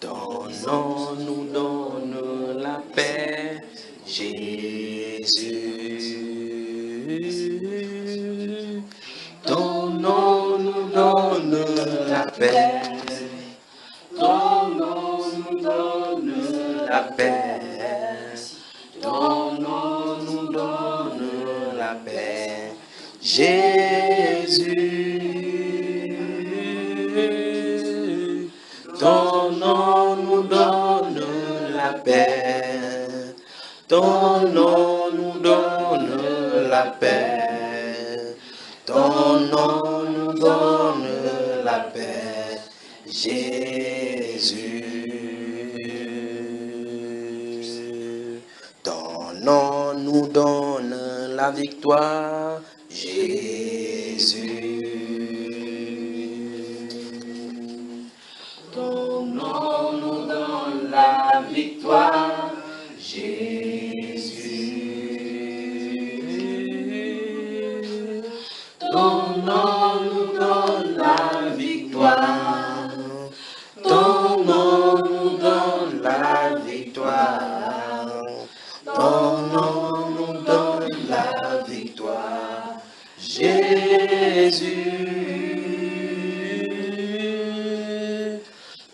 Ton nom nous donne la paix, Jésus. Ton nom nous donne la paix. Ton nom nous donne la paix. Ton nom nous donne la paix, Jésus. Ton nom nous donne la paix. Ton nom nous donne la paix. Ton nom nous donne la paix, Jésus. Ton nom nous donne la victoire, Jésus. Ton nom nous donne la victoire, Jésus. Ton nom nous donne la victoire. Ton nom nous donne la victoire. Ton nom nous donne la victoire, Jésus.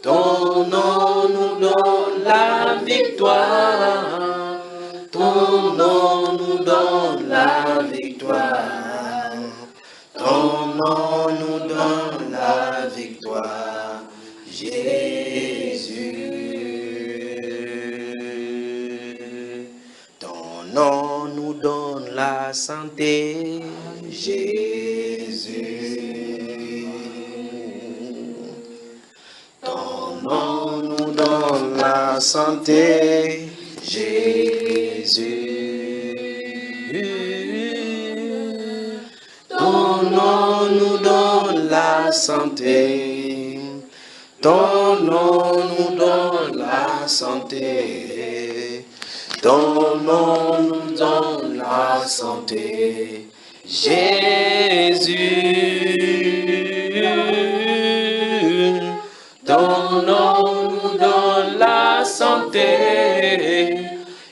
Ton nom nous donne la victoire. Ton nom nous donne la victoire. Ton nom nous donne la victoire, Jésus. Ton nom nous donne la santé, Jésus. Ton nom nous donne la santé, Jésus. Ton nom nous donne la santé. Ton nom nous donne la santé. Ton nom nous donne la santé, Jésus. Ton nom nous donne la santé.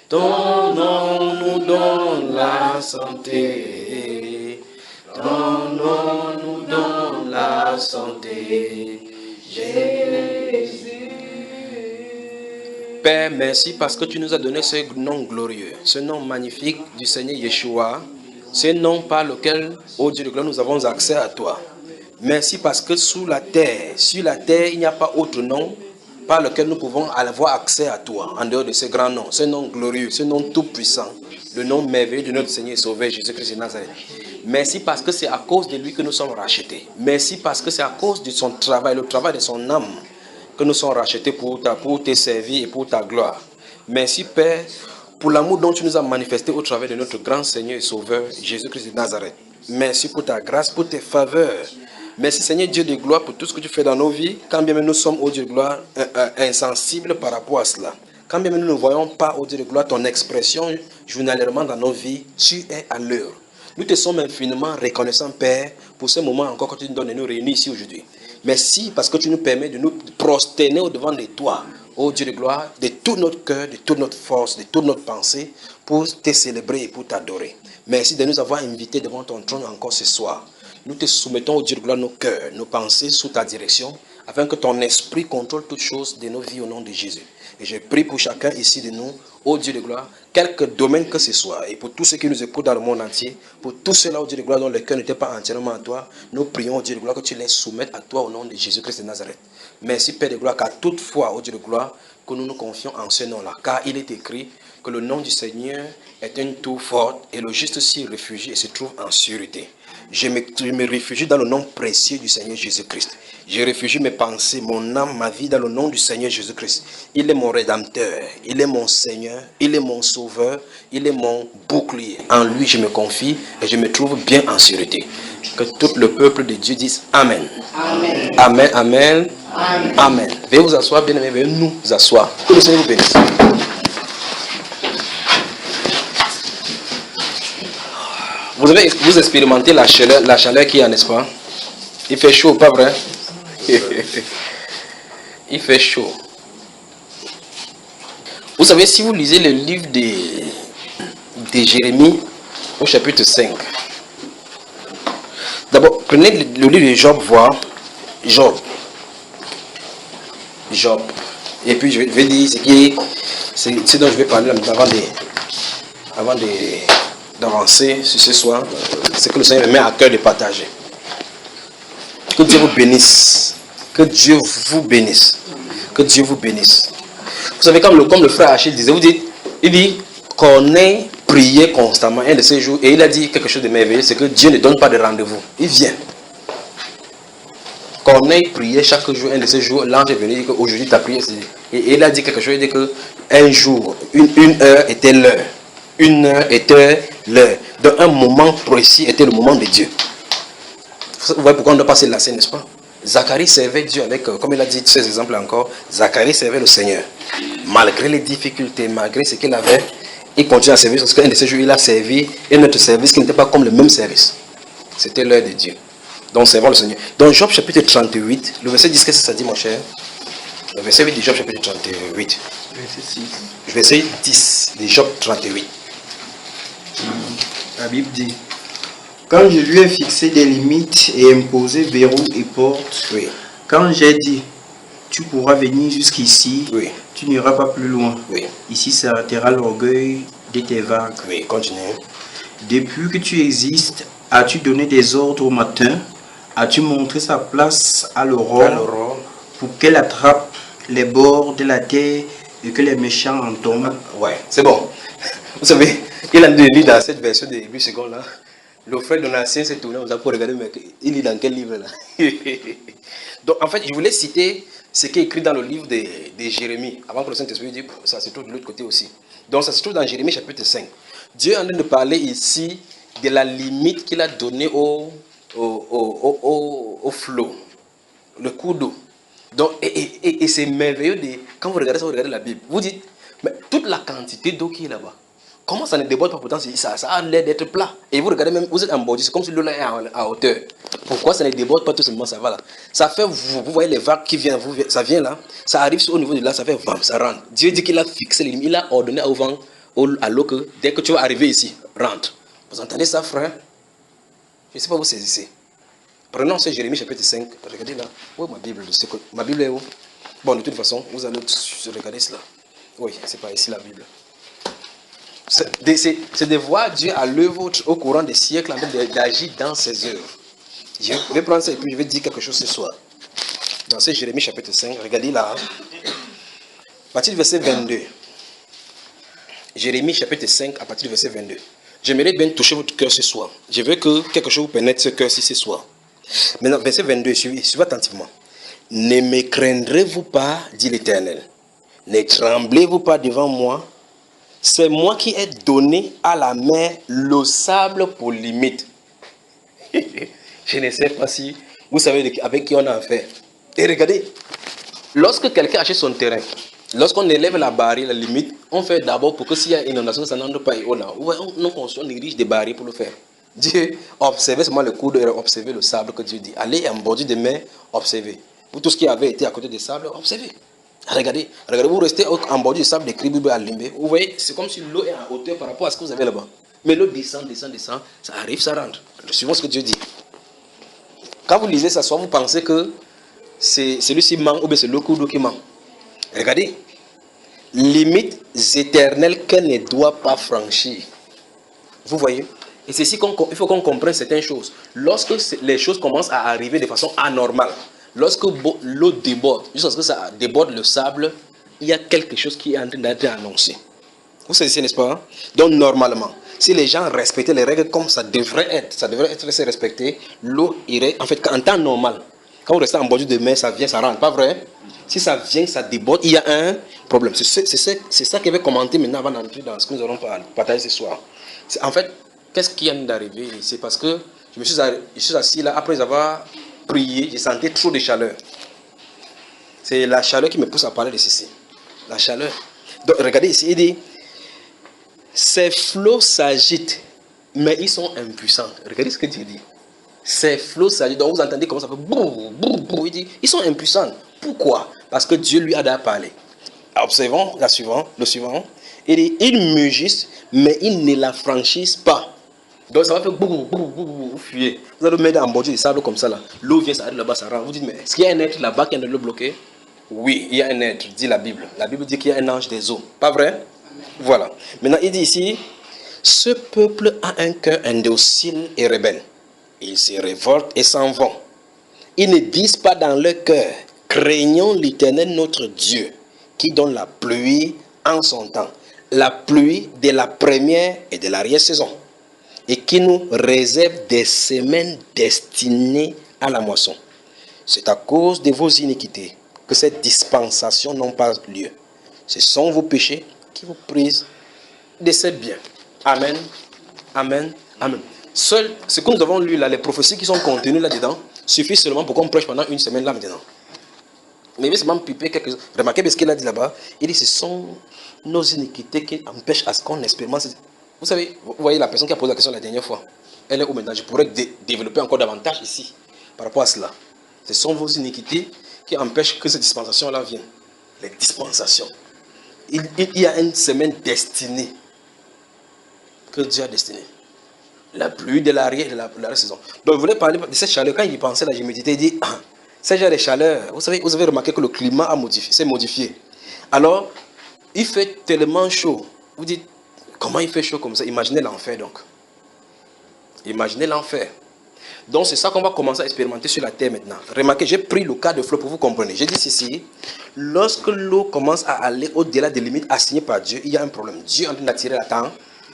Ton nom nous donne la santé. Ton nom nous donne la santé, Jésus. Père, merci parce que tu nous as donné ce nom glorieux, ce nom magnifique du Seigneur Yeshua, ce nom par lequel, ô Dieu de gloire, nous avons accès à toi. Merci parce que sur la terre, il n'y a pas autre nom par lequel nous pouvons avoir accès à toi, en dehors de ce grand nom, ce nom glorieux, ce nom tout-puissant, le nom merveilleux de notre Seigneur et Sauveur Jésus-Christ de Nazareth. Merci parce que c'est à cause de lui que nous sommes rachetés. Merci parce que c'est à cause de son travail, le travail de son âme, que nous sommes rachetés pour te servir et pour ta gloire. Merci Père, pour l'amour dont tu nous as manifesté au travers de notre grand Seigneur et Sauveur Jésus-Christ de Nazareth. Merci pour ta grâce, pour tes faveurs. Merci Seigneur Dieu de gloire pour tout ce que tu fais dans nos vies, quand bien même nous sommes, ô Dieu de gloire, insensibles par rapport à cela. Quand bien même nous ne voyons pas, ô Dieu de gloire, ton expression journalièrement dans nos vies, tu es à l'heure. Nous te sommes infiniment reconnaissants, Père, pour ce moment encore que tu nous donnes de nous réunir ici aujourd'hui. Merci parce que tu nous permets de nous prosterner au-devant de toi, ô Dieu de gloire, de tout notre cœur, de toute notre force, de toute notre pensée, pour te célébrer et pour t'adorer. Merci de nous avoir invités devant ton trône encore ce soir. Nous te soumettons, ô Dieu de gloire, nos cœurs, nos pensées sous ta direction, afin que ton esprit contrôle toutes choses de nos vies au nom de Jésus. Et je prie pour chacun ici de nous, ô Dieu de gloire, quelque domaine que ce soit, et pour tous ceux qui nous écoutent dans le monde entier, pour tous ceux-là, ô Dieu de gloire, dont le cœur n'était pas entièrement à toi, nous prions, ô Dieu de gloire, que tu les soumettes à toi au nom de Jésus-Christ de Nazareth. Merci, Père de gloire, qu'à toute fois, ô Dieu de gloire, que nous nous confions en ce nom-là, car il est écrit que le nom du Seigneur est une tour forte, et le juste s'y réfugie et se trouve en sûreté. Je me réfugie dans le nom précieux du Seigneur Jésus-Christ. Je réfugie mes pensées, mon âme, ma vie dans le nom du Seigneur Jésus-Christ. Il est mon rédempteur, il est mon Seigneur, il est mon sauveur, il est mon bouclier. En lui je me confie et je me trouve bien en sûreté. Que tout le peuple de Dieu dise Amen. Amen. Amen, amen, amen. Amen. Veuillez vous asseoir, bien aimés, veuillez nous asseoir. Que le Seigneur vous bénisse. Vous expérimentez la chaleur qu'il y a, n'est-ce pas? Il fait chaud, pas vrai? Il fait chaud. Vous savez, si vous lisez le livre de Jérémie au chapitre 5, d'abord, prenez le livre de Job, voir Job. Et puis je vais dire ce dont je vais parler avant d'avancer sur ce soir. C'est que le Seigneur me met à cœur de partager. Que Dieu vous bénisse. Que Dieu vous bénisse. Que Dieu vous bénisse. Vous savez, comme le frère Achille disait, il dit qu'on ait prié constamment un de ces jours, et il a dit quelque chose de merveilleux, c'est que Dieu ne donne pas de rendez-vous. Il vient. Qu'on ait prié chaque jour, un de ces jours, l'ange est venu, il dit qu'aujourd'hui tu as prié. Et il a dit quelque chose, il dit qu'un jour, une heure était l'heure. Une heure était l'heure. Donc un moment précis était le moment de Dieu. Vous voyez pourquoi on doit passer la scène, n'est-ce pas? Zacharie servait Dieu avec, comme il a dit ces exemples encore, Zacharie servait le Seigneur. Malgré les difficultés, malgré ce qu'il avait, il continue à servir parce qu'un de ces jours, il a servi un autre service qui n'était pas comme le même service. C'était l'heure de Dieu. Donc, servons le Seigneur. Dans Job chapitre 38, le verset 10, qu'est-ce que ça dit, mon cher? Le verset 8 de Job chapitre 38. Verset 6. Verset 10 de Job 38. La Bible dit: quand je lui ai fixé des limites et imposé verrous et portes, Oui. quand j'ai dit tu pourras venir jusqu'ici, Oui. tu n'iras pas plus loin. Oui. Ici s'arrêtera l'orgueil de tes vagues. Oui, continue. Depuis que tu existes, as-tu donné des ordres au matin? As-tu montré sa place à l'aurore pour qu'elle attrape les bords de la terre et que les méchants en tombent? Ouais, c'est bon. Vous savez, il a lu dans cette version de 8 secondes là. Le frère Donatien s'est tourné, on a pour regarder, mais il lit dans quel livre là? Donc en fait, je voulais citer ce qui est écrit dans le livre de Jérémie, avant que le Saint-Esprit dise, ça se trouve de l'autre côté aussi. Donc ça se trouve dans Jérémie chapitre 5. Dieu est en train de parler ici de la limite qu'il a donnée au flot, le cours d'eau. Donc, et c'est merveilleux, quand vous regardez ça, vous regardez la Bible, vous dites, mais toute la quantité d'eau qui est là-bas, comment ça ne déborde pas? Pourtant, ça a l'air d'être plat. Et vous regardez même, vous êtes en bordure, c'est comme si l'eau là est à hauteur. Pourquoi ça ne déborde pas tout simplement? Ça va là. Ça fait, vous voyez les vagues qui viennent, ça vient là, ça arrive au niveau de là, ça fait vent, ça rentre. Dieu dit qu'il a fixé les limites, il a ordonné au vent, à l'eau que dès que tu vas arriver ici, rentre. Vous entendez ça, frère? Je ne sais pas, vous saisissez. Prenons ce Jérémie chapitre 5. Regardez là. Où est ma Bible? Ma Bible est où? Bon, de toute façon, vous allez regarder cela. Oui, c'est pas ici la Bible. C'est de voir Dieu à l'œuvre au courant des siècles en train d'agir dans ses œuvres. Je vais prendre ça et puis je vais dire quelque chose ce soir. Dans ce Jérémie chapitre 5, regardez là. À partir du verset 22. Jérémie chapitre 5, à partir du verset 22. J'aimerais bien toucher votre cœur ce soir. Je veux que quelque chose vous pénètre ce cœur-ci ce soir. Maintenant, verset 22, suivez attentivement. Ne me craindrez-vous pas, dit l'Éternel. Ne tremblez-vous pas devant moi. C'est moi qui ai donné à la mer le sable pour limite. Je ne sais pas si vous savez avec qui on a affaire. Et regardez, lorsque quelqu'un achète son terrain, lorsqu'on élève la barrière, la limite, on fait d'abord pour que s'il y a une inondation, ça n'entre pas. On érige des barrières pour le faire. Dieu, observez seulement le cours d'eau, observez le sable que Dieu dit. Allez en bordure de mer, observez. Vous, tout ce qui avait été à côté des sables, observez. Regardez, vous restez en bordure du sable de Kribou à Limbé. Vous voyez, c'est comme si l'eau est en hauteur par rapport à ce que vous avez là-bas. Mais l'eau descend, ça arrive, ça rentre. Suivons ce que Dieu dit. Quand vous lisez ça, soit vous pensez que c'est celui-ci manque ou bien c'est le cours d'eau qui manque. Regardez, limites éternelles qu'elle ne doit pas franchir. Vous voyez? Et c'est ici qu'il faut qu'on comprenne certaines choses. Lorsque les choses commencent à arriver de façon anormale, lorsque l'eau déborde, jusqu'à ce que ça déborde le sable, il y a quelque chose qui est en train d'être annoncé. Vous savez, n'est-ce pas? Donc normalement, si les gens respectaient les règles comme ça devrait être respecté, l'eau irait, en fait, en temps normal, quand vous restez en bordure de mer, ça vient, ça rentre, pas vrai? Si ça vient, ça déborde, il y a un problème. C'est ça que je vais commenter maintenant avant d'entrer dans ce que nous allons partager ce soir. En fait, qu'est-ce qui vient d'arriver? C'est parce que je suis assis là, après avoir prié, j'ai senti trop de chaleur. C'est la chaleur qui me pousse à parler de ceci. La chaleur. Donc, regardez ici, il dit, ces flots s'agitent, mais ils sont impuissants. Regardez ce que Dieu dit. Ces flots s'agitent. Donc, vous entendez comment ça fait brou, brou, brou. Il dit, ils sont impuissants. Pourquoi? Parce que Dieu lui a déjà parlé. observons le suivant. Il dit, ils mugissent, mais ils ne la franchissent pas. Donc ça va faire beaucoup, vous fuyez. Vous allez mettre en bordure de sable comme ça là. L'eau vient s'arrêter là-bas, ça rentre. Vous dites, mais est-ce qu'il y a un être là-bas qui est en train de le bloquer? Oui, il y a un être, dit la Bible. La Bible dit qu'il y a un ange des eaux. Pas vrai? Voilà. Maintenant, il dit ici, ce peuple a un cœur indocile et rebelle. Ils se révoltent et s'en vont. Ils ne disent pas dans leur cœur, craignons l'Éternel notre Dieu, qui donne la pluie en son temps, la pluie de la première et de l'arrière-saison, et qui nous réserve des semaines destinées à la moisson. C'est à cause de vos iniquités que ces dispensations n'ont pas lieu. Ce sont vos péchés qui vous prisent de ces biens. Amen, amen, amen. Seul, ce que nous avons lu là, les prophéties qui sont contenues là-dedans, suffit seulement pour qu'on prêche pendant une semaine là maintenant. Mais il veut seulement piper quelque chose. Remarquez ce qu'il a dit là-bas. Il dit, ce sont nos iniquités qui empêchent à ce qu'on expérimente. Vous savez, vous voyez la personne qui a posé la question la dernière fois. Elle est où maintenant? Je pourrais développer encore davantage ici par rapport à cela. Ce sont vos iniquités qui empêchent que cette dispensation-là vienne. Les dispensations. Il y a une semaine destinée que Dieu a destinée. La pluie de l'arrière et de la saison. Donc, je voulais parler de cette chaleur. Quand il y pensait, là, je méditais, il dit, ce genre de chaleur, vous avez remarqué que le climat s'est modifié. Alors, il fait tellement chaud. Vous dites, comment il fait chaud comme ça? Imaginez l'enfer donc. Imaginez l'enfer. Donc, c'est ça qu'on va commencer à expérimenter sur la terre maintenant. Remarquez, j'ai pris le cas de flot pour vous comprendre. J'ai dit ceci, lorsque l'eau commence à aller au-delà des limites assignées par Dieu, il y a un problème. Dieu est en train d'attirer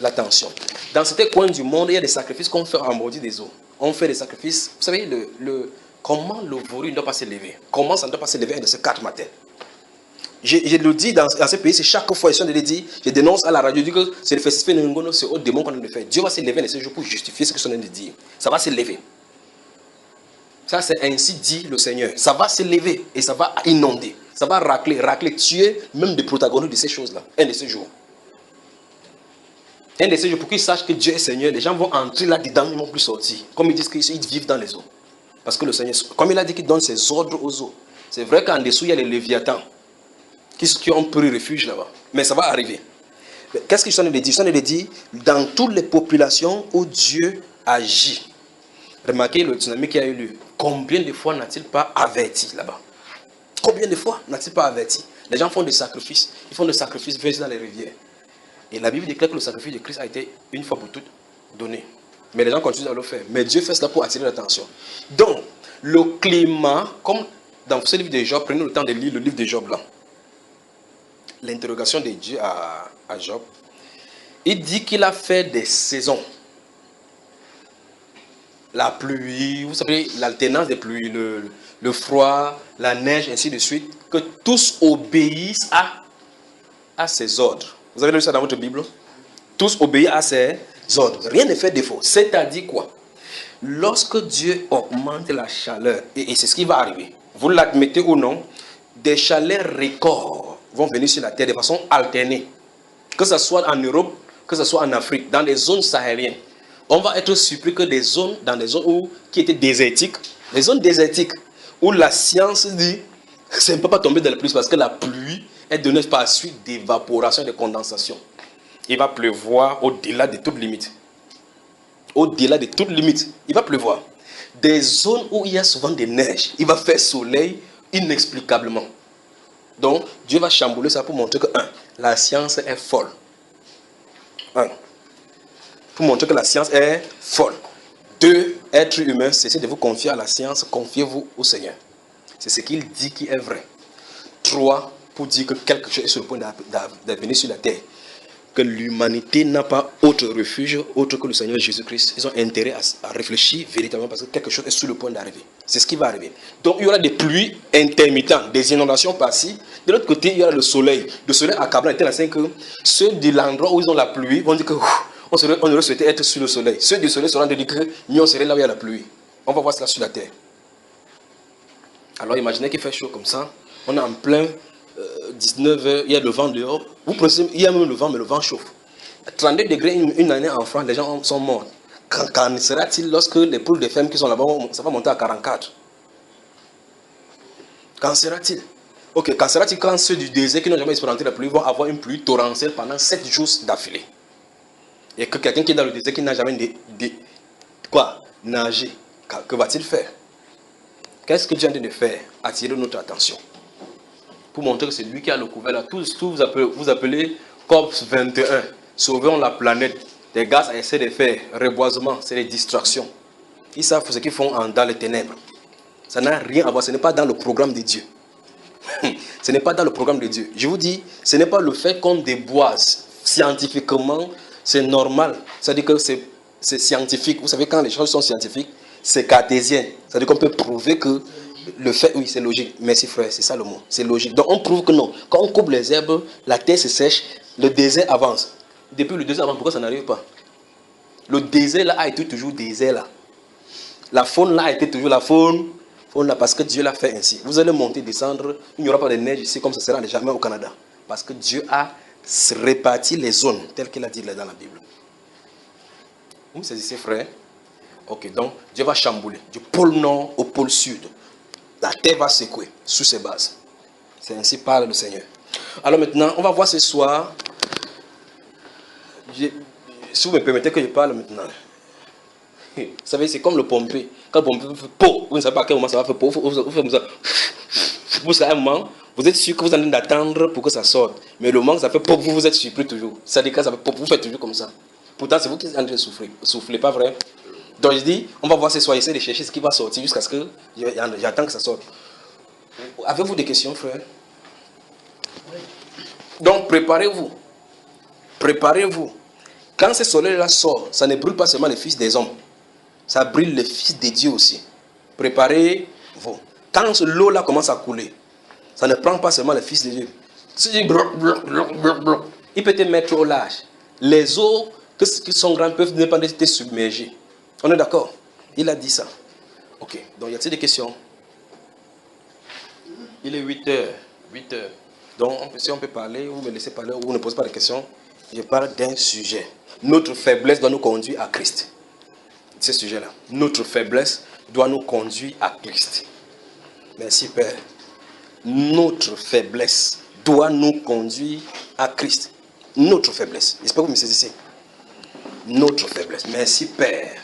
l'attention. Dans certains coins du monde, il y a des sacrifices qu'on fait en bordure des eaux. On fait des sacrifices. Vous savez, comment le vaurien ne doit pas se lever? Comment ça ne doit pas se lever un de ces 4 matins? Je le dis dans ce pays, c'est chaque fois que je le dis, je dénonce à la radio, je dis que c'est le festival de Ngono, c'est au démon qu'on a de faire. Dieu va se lever dans ce jour pour justifier ce que je viens de dire. Ça va se lever. Ça, c'est ainsi dit le Seigneur. Ça va se lever et ça va inonder. Ça va racler, tuer même des protagonistes de ces choses-là. Un de ces jours. Un de ces jours, pour qu'ils sachent que Dieu est Seigneur, les gens vont entrer là-dedans, ils ne vont plus sortir. Comme ils disent qu'ils vivent dans les eaux. Parce que le Seigneur, comme il a dit qu'il donne ses ordres aux eaux. C'est vrai qu'en dessous, il y a les léviathans qui ont pris refuge là-bas. Mais ça va arriver. Qu'est-ce que je suis en train de dire? Je suis en train de dire, dans toutes les populations où Dieu agit, remarquez le tsunami qui a eu lieu. Combien de fois n'a-t-il pas averti là-bas? Combien de fois n'a-t-il pas averti? Les gens font des sacrifices. Ils font des sacrifices versés dans les rivières. Et la Bible déclare que le sacrifice de Christ a été une fois pour toutes donné. Mais les gens continuent à le faire. Mais Dieu fait cela pour attirer l'attention. Donc, le climat, comme dans ce livre de Job, prenez le temps de lire le livre de Job là. L'interrogation de Dieu à Job. Il dit qu'il a fait des saisons. La pluie, vous savez, l'alternance des pluies, le froid, la neige, ainsi de suite. Que tous obéissent à ses ordres. Vous avez lu ça dans votre Bible? Tous obéissent à ses ordres. Rien ne fait défaut. C'est-à-dire quoi? Lorsque Dieu augmente la chaleur, et c'est ce qui va arriver, vous l'admettez ou non, des chaleurs records vont venir sur la terre de façon alternée. Que ce soit en Europe, que ce soit en Afrique, dans les zones sahéliennes. On va être surpris que dans des zones qui étaient désertiques, les zones désertiques, où la science dit, ça ne peut pas tomber dans la pluie parce que la pluie est donnée par suite d'évaporation et de condensation. Il va pleuvoir au-delà de toute limite. Au-delà de toute limite, il va pleuvoir. Des zones où il y a souvent des neiges, il va faire soleil inexplicablement. Donc, Dieu va chambouler ça pour montrer que, la science est folle. Pour montrer que la science est folle. 2, être humain, cessez de vous confier à la science, confiez-vous au Seigneur. C'est ce qu'il dit qui est vrai. 3, pour dire que quelque chose est sur le point d'advenir sur la terre. Que l'humanité n'a pas autre refuge, autre que le Seigneur Jésus-Christ. Ils ont intérêt à réfléchir véritablement parce que quelque chose est sur le point d'arriver. C'est ce qui va arriver. Donc il y aura des pluies intermittentes, des inondations par-ci. De l'autre côté, il y aura le soleil. Le soleil accablant est tel que ceux de l'endroit où ils ont la pluie vont dire que on aurait souhaité être sur le soleil. Ceux du soleil seront de dire que nous on serait là où il y a la pluie. On va voir cela sur la terre. Alors imaginez qu'il fait chaud comme ça. On est en plein 19h, il y a le vent dehors. Vous pensez, il y a même le vent, mais le vent chauffe. 32 degrés une année en France, les gens sont morts. Quand sera-t-il lorsque les poules de femmes qui sont là-bas, ça va monter à 44? Quand sera-t-il? Ok, qu'en sera-t-il quand ceux du désert qui n'ont jamais expérimenté la pluie vont avoir une pluie torrentielle pendant 7 jours d'affilée? Et que quelqu'un qui est dans le désert qui n'a jamais nagé, que va-t-il faire? Qu'est-ce que Dieu a de faire? Attirer notre attention. Pour montrer que c'est lui qui a le couvert là. Tous vous appelez COP 21. Sauvons la planète. Les gars essaient de faire reboisement, c'est des distractions. Ils savent ce qu'ils font dans les ténèbres. Ça n'a rien à voir, ce n'est pas dans le programme de Dieu. Ce n'est pas dans le programme de Dieu. Je vous dis, ce n'est pas le fait qu'on déboise scientifiquement, c'est normal. C'est-à-dire que c'est scientifique. Vous savez, quand les choses sont scientifiques, c'est cartésien. C'est-à-dire qu'on peut prouver que le fait, oui, c'est logique. Merci frère, c'est ça le mot. C'est logique. Donc on prouve que non. Quand on coupe les herbes, la terre se sèche, le désert avance. Depuis le désert avance, pourquoi ça n'arrive pas? Le désert là a été toujours désert là. La faune là a été toujours la faune là parce que Dieu l'a fait ainsi. Vous allez monter, descendre, il n'y aura pas de neige ici comme ça sera jamais au Canada. Parce que Dieu a réparti les zones telles qu'il a dit dans la Bible. Vous me saisissez frère? Ok, donc Dieu va chambouler du pôle nord au pôle sud. La terre va secouer sous ses bases. C'est ainsi parle le Seigneur. Alors maintenant, on va voir ce soir. Si vous me permettez que je parle maintenant. Vous savez, c'est comme le pompier. Quand le pompier fait pot, vous ne savez pas à quel moment ça va faire pot. Vous faites comme ça. Vous à un moment, vous êtes sûr que vous êtes en train d'attendre pour que ça sorte. Mais le moment que ça fait pop, vous êtes surpris toujours. Ça dit que ça fait pop, vous faites toujours comme ça. Pourtant, c'est vous qui êtes en train de souffler, pas vrai? Donc je dis, on va voir ce soir, essayer de chercher ce qui va sortir jusqu'à ce que j'attends que ça sorte. Avez-vous des questions, frère? Donc préparez-vous. Préparez-vous. Quand ce soleil-là sort, ça ne brûle pas seulement les fils des hommes. Ça brûle les fils de Dieu aussi. Préparez-vous. Quand l'eau là commence à couler, ça ne prend pas seulement les fils de Dieu. Il peut te mettre au large. Les eaux qui sont grandes peuvent ne pas être submergées. On est d'accord? Il a dit ça. Ok. Donc, y a-t-il des questions? Il est 8 heures. 8 heures. Donc, si on peut parler, vous me laissez parler, ou vous ne posez pas de questions. Je parle d'un sujet. Notre faiblesse doit nous conduire à Christ. Ce sujet-là. Notre faiblesse doit nous conduire à Christ. Merci, Père. Notre faiblesse doit nous conduire à Christ. Notre faiblesse. J'espère que vous me saisissez. Notre faiblesse. Merci, Père.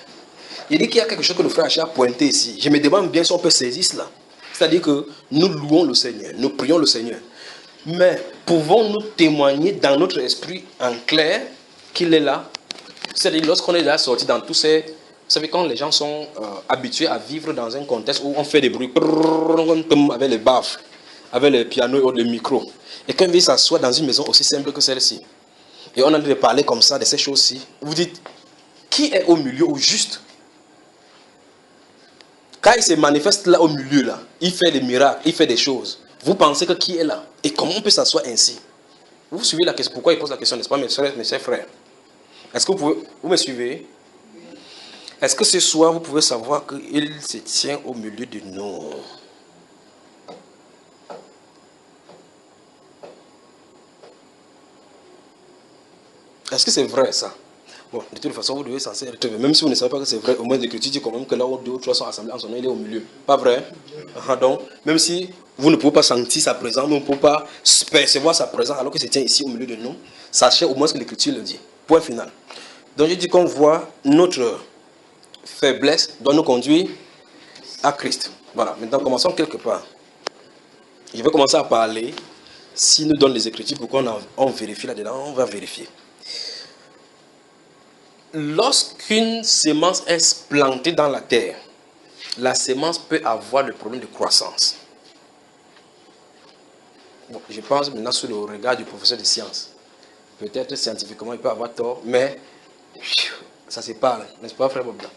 Il dit qu'il y a quelque chose que le frère a pointé ici. Je me demande bien si on peut saisir cela. C'est-à-dire que nous louons le Seigneur, nous prions le Seigneur. Mais pouvons-nous témoigner dans notre esprit en clair qu'il est là? C'est-à-dire lorsqu'on est là sorti dans tous ces... Vous savez, quand les gens sont habitués à vivre dans un contexte où on fait des bruits avec les baffes, avec le piano et le micro, et quand ils s'assoient dans une maison aussi simple que celle-ci, et on a envie de parler comme ça de ces choses-ci, vous dites, qui est au milieu ou juste? Quand il se manifeste là au milieu, là, il fait des miracles, il fait des choses. Vous pensez que qui est là? Et comment on peut s'asseoir ainsi? Vous suivez la question? Pourquoi il pose la question, n'est-ce pas, mes chers frères? Est-ce que vous me suivez? Est-ce que ce soir, vous pouvez savoir qu'il se tient au milieu de nous? Est-ce que c'est vrai ça? Bon, de toute façon, vous devez censé être... Même si vous ne savez pas que c'est vrai, au moins l'Écriture dit quand même que là où 2 ou 3 sont assemblés en son nom, il est au milieu. Pas vrai? Donc, même si vous ne pouvez pas sentir sa présence, vous ne pouvez pas percevoir sa présence alors qu'il se tient ici au milieu de nous, sachez au moins ce que l'Écriture le dit. Point final. Donc, je dis qu'on voit notre faiblesse doit nous conduire à Christ. Voilà, maintenant commençons quelque part. Je vais commencer à parler. S'il nous donne les Écritures, pourquoi on vérifie là-dedans, on va vérifier. Lorsqu'une semence est plantée dans la terre, la semence peut avoir le problème de croissance. Bon, je pense maintenant sous le regard du professeur de sciences. Peut-être scientifiquement il peut avoir tort, mais ça se parle, n'est-ce pas, frère Bobda?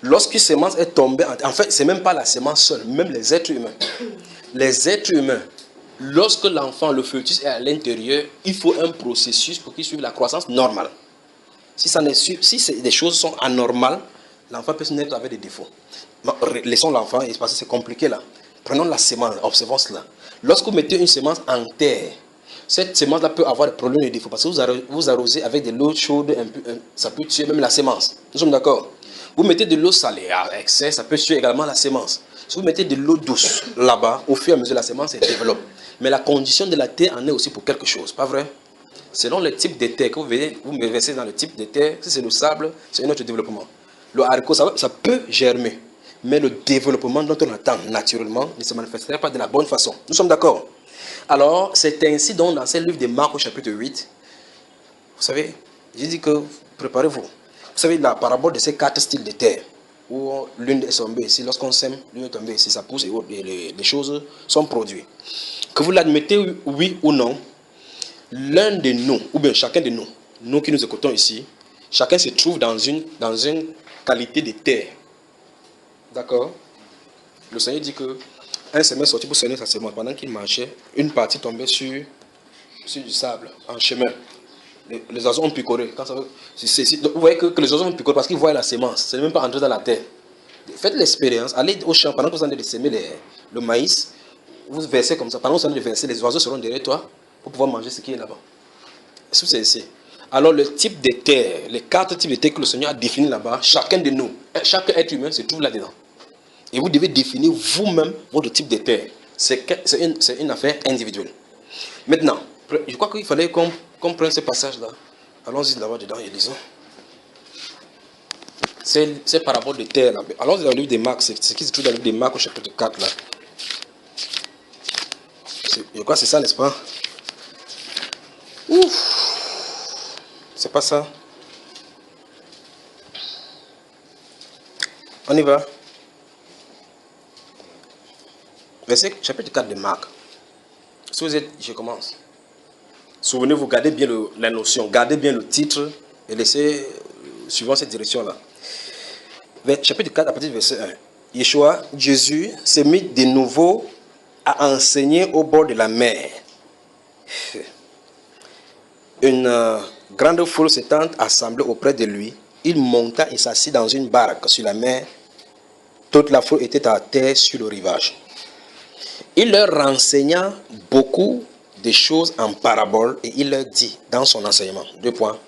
Lorsqu'une semence est tombée, en fait, ce n'est même pas la semence seule, même les êtres humains. Les êtres humains, lorsque l'enfant, le fœtus est à l'intérieur, il faut un processus pour qu'il suive la croissance normale. Si des choses sont anormales, l'enfant peut se naître avec des défauts. Laissons l'enfant, parce que c'est compliqué là. Prenons la semence, observons cela. Lorsque vous mettez une semence en terre, cette semence-là peut avoir des problèmes de défauts. Parce que vous arrosez avec de l'eau chaude, ça peut tuer même la semence. Nous sommes d'accord? Vous mettez de l'eau salée à excès, ça peut tuer également la semence. Si vous mettez de l'eau douce là-bas, au fur et à mesure, la semence se développe. Mais la condition de la terre en est aussi pour quelque chose, pas vrai? Selon le type de terre que vous me versez dans le type de terre, si c'est le sable, c'est un autre développement. Le haricot, ça peut germer, mais le développement dont on attend naturellement ne se manifesterait pas de la bonne façon. Nous sommes d'accord? Alors, c'est ainsi donc dans ce livre de Marc au chapitre 8, vous savez, j'ai dit que préparez-vous. Vous savez, la parabole de ces 4 styles de terre, où l'une est tombée ici, lorsqu'on sème, l'une est tombée ici, ça pousse et les choses sont produites. Que vous l'admettez oui ou non, l'un de nous, ou bien chacun de nous, nous qui nous écoutons ici, chacun se trouve dans une qualité de terre. D'accord? Le Seigneur dit que un semeur sorti pour semer sa semence. Pendant qu'il marchait, une partie tombait sur du sable, en chemin. Les oiseaux ont picoré. Vous voyez que les oiseaux ont picoré parce qu'ils voient la semence. Ce n'est même pas entré dans la terre. Faites l'expérience. Allez au champ pendant que vous êtes en train de semer le maïs. Vous versez comme ça. Pendant que vous êtes en train de verser, les oiseaux seront derrière toi pour pouvoir manger ce qui est là-bas. Est-ce que c'est ici? Alors le type de terre, les 4 types de terre que le Seigneur a définis là-bas, chacun de nous, chaque être humain se trouve là-dedans. Et vous devez définir vous-même votre type de terre. C'est une affaire individuelle. Maintenant, je crois qu'il fallait qu'on prenne ce passage-là. Allons-y là-bas dedans et lisons. C'est parabole de terre là. Allons-y dans le livre de Marc. C'est ce qui se trouve dans le livre de Marc au chapitre 4 là. Je crois que c'est ça, n'est-ce pas? Ouf! C'est pas ça. On y va. Verset chapitre 4 de Marc. Si vous êtes, je commence. Souvenez-vous, gardez bien la notion, gardez bien le titre et laissez suivant cette direction-là. Chapitre 4, à partir du verset 1. Yeshua, Jésus, s'est mis de nouveau à enseigner au bord de la mer. Une grande foule s'étant assemblée auprès de lui, il monta et s'assit dans une barque sur la mer. Toute la foule était à terre sur le rivage. Il leur renseigna beaucoup de choses en parabole et il leur dit dans son enseignement, 2 points.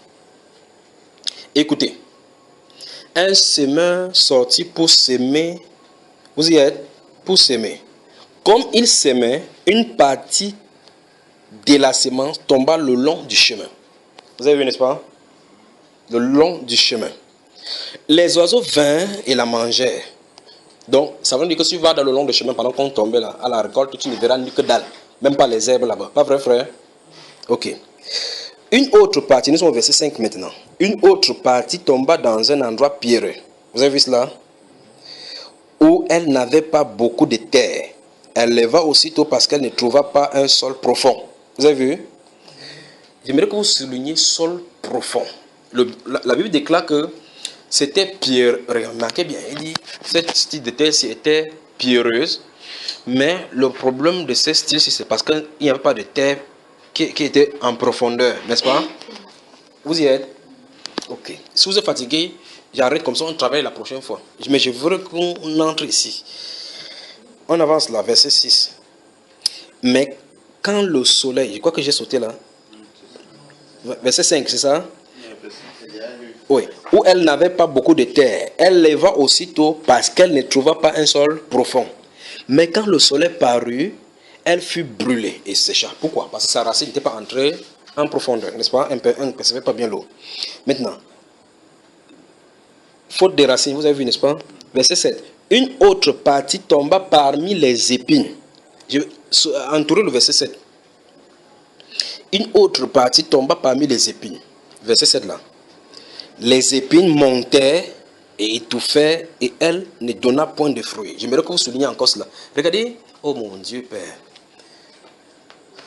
Écoutez, un semeur sortit pour s'aimer, vous y êtes, pour s'aimer. Comme il s'aimait, une partie de la semence tomba le long du chemin. Vous avez vu, n'est-ce pas? Le long du chemin. Les oiseaux vinrent et la mangèrent. Donc, ça veut dire que si tu vas dans le long du chemin pendant qu'on tombe là, à la récolte, tu ne verras ni que dalle. Même pas les herbes là-bas. Pas vrai, frère? Ok. Une autre partie, nous sommes au verset 5 maintenant. Une autre partie tomba dans un endroit pierreux. Vous avez vu cela? Où elle n'avait pas beaucoup de terre. Elle leva aussitôt parce qu'elle ne trouva pas un sol profond. Vous avez vu? J'aimerais que vous souligniez sol profond. La Bible déclare que c'était pierreux. Remarquez bien, il dit cette style de terre était pierreuse. Mais le problème de ce style, c'est parce qu'il n'y avait pas de terre qui était en profondeur, n'est-ce pas? Vous y êtes? Ok. Si vous êtes fatigué, j'arrête comme ça, on travaille la prochaine fois. Mais je veux qu'on entre ici. On avance là, verset 6. Mais quand le soleil, je crois que j'ai sauté là. Verset 5, c'est ça? Oui. Où elle n'avait pas beaucoup de terre. Elle leva aussitôt parce qu'elle ne trouva pas un sol profond. Mais quand le soleil parut, elle fut brûlée et sécha. Pourquoi? Parce que sa racine n'était pas entrée en profondeur, n'est-ce pas? Elle ne percevait pas bien l'eau. Maintenant, faute des racines, vous avez vu, n'est-ce pas? Verset 7. Une autre partie tomba parmi les épines. Je vais entourer le verset 7. Une autre partie tomba parmi les épines. Verset 7 là. Les épines montèrent et étouffèrent et elle ne donna point de fruits. J'aimerais que vous souligniez encore cela. Regardez, oh mon Dieu Père.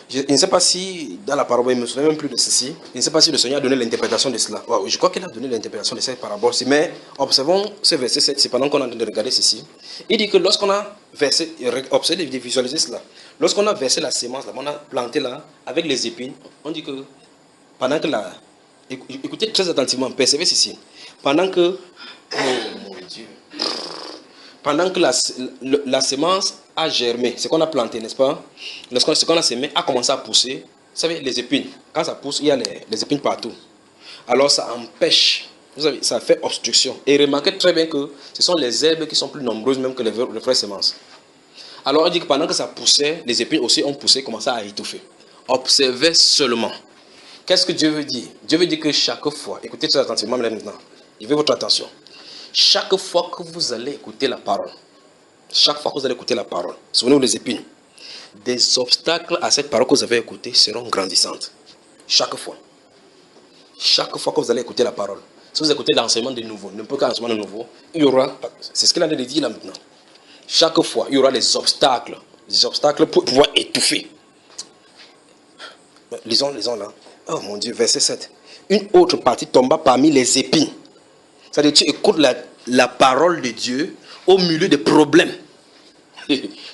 Je ne sais pas si dans la parabole, je ne me souviens même plus de ceci. Je ne sais pas si le Seigneur a donné l'interprétation de cela. Wow, je crois qu'il a donné l'interprétation de cette parabole. Mais observons ce verset 7, c'est pendant qu'on est en train de regarder ceci. Il dit que lorsqu'on a versé, observez, visualisez cela. Lorsqu'on a versé la semence, là, on a planté là, avec les épines, on dit que pendant que la... Écoutez très attentivement, percevez ceci. Pendant que... Oh mon Dieu. Pendant que la semence a germé, ce qu'on a planté, n'est-ce pas? Ce qu'on a semé a commencé à pousser. Vous savez, les épines, quand ça pousse, il y a les épines partout. Alors ça empêche, vous savez, ça fait obstruction. Et remarquez très bien que ce sont les herbes qui sont plus nombreuses même que les vraies semences. Alors il dit que pendant que ça poussait, les épines aussi ont poussé, commençaient à étouffer. Observez seulement. Qu'est-ce que Dieu veut dire? Dieu veut dire que chaque fois, écoutez très attentivement maintenant, je veux votre attention. Chaque fois que vous allez écouter la parole, chaque fois que vous allez écouter la parole, souvenez-vous des épines, des obstacles à cette parole que vous avez écoutée seront grandissantes. Chaque fois. Chaque fois que vous allez écouter la parole, si vous écoutez l'enseignement de nouveau, n'importe quel enseignement de nouveau, il y aura, c'est ce qu'il a dit là maintenant, chaque fois, il y aura des obstacles pour pouvoir étouffer. Lisons là. Oh mon Dieu, verset 7. Une autre partie tomba parmi les épines. C'est-à-dire, tu écoutes la parole de Dieu au milieu des problèmes.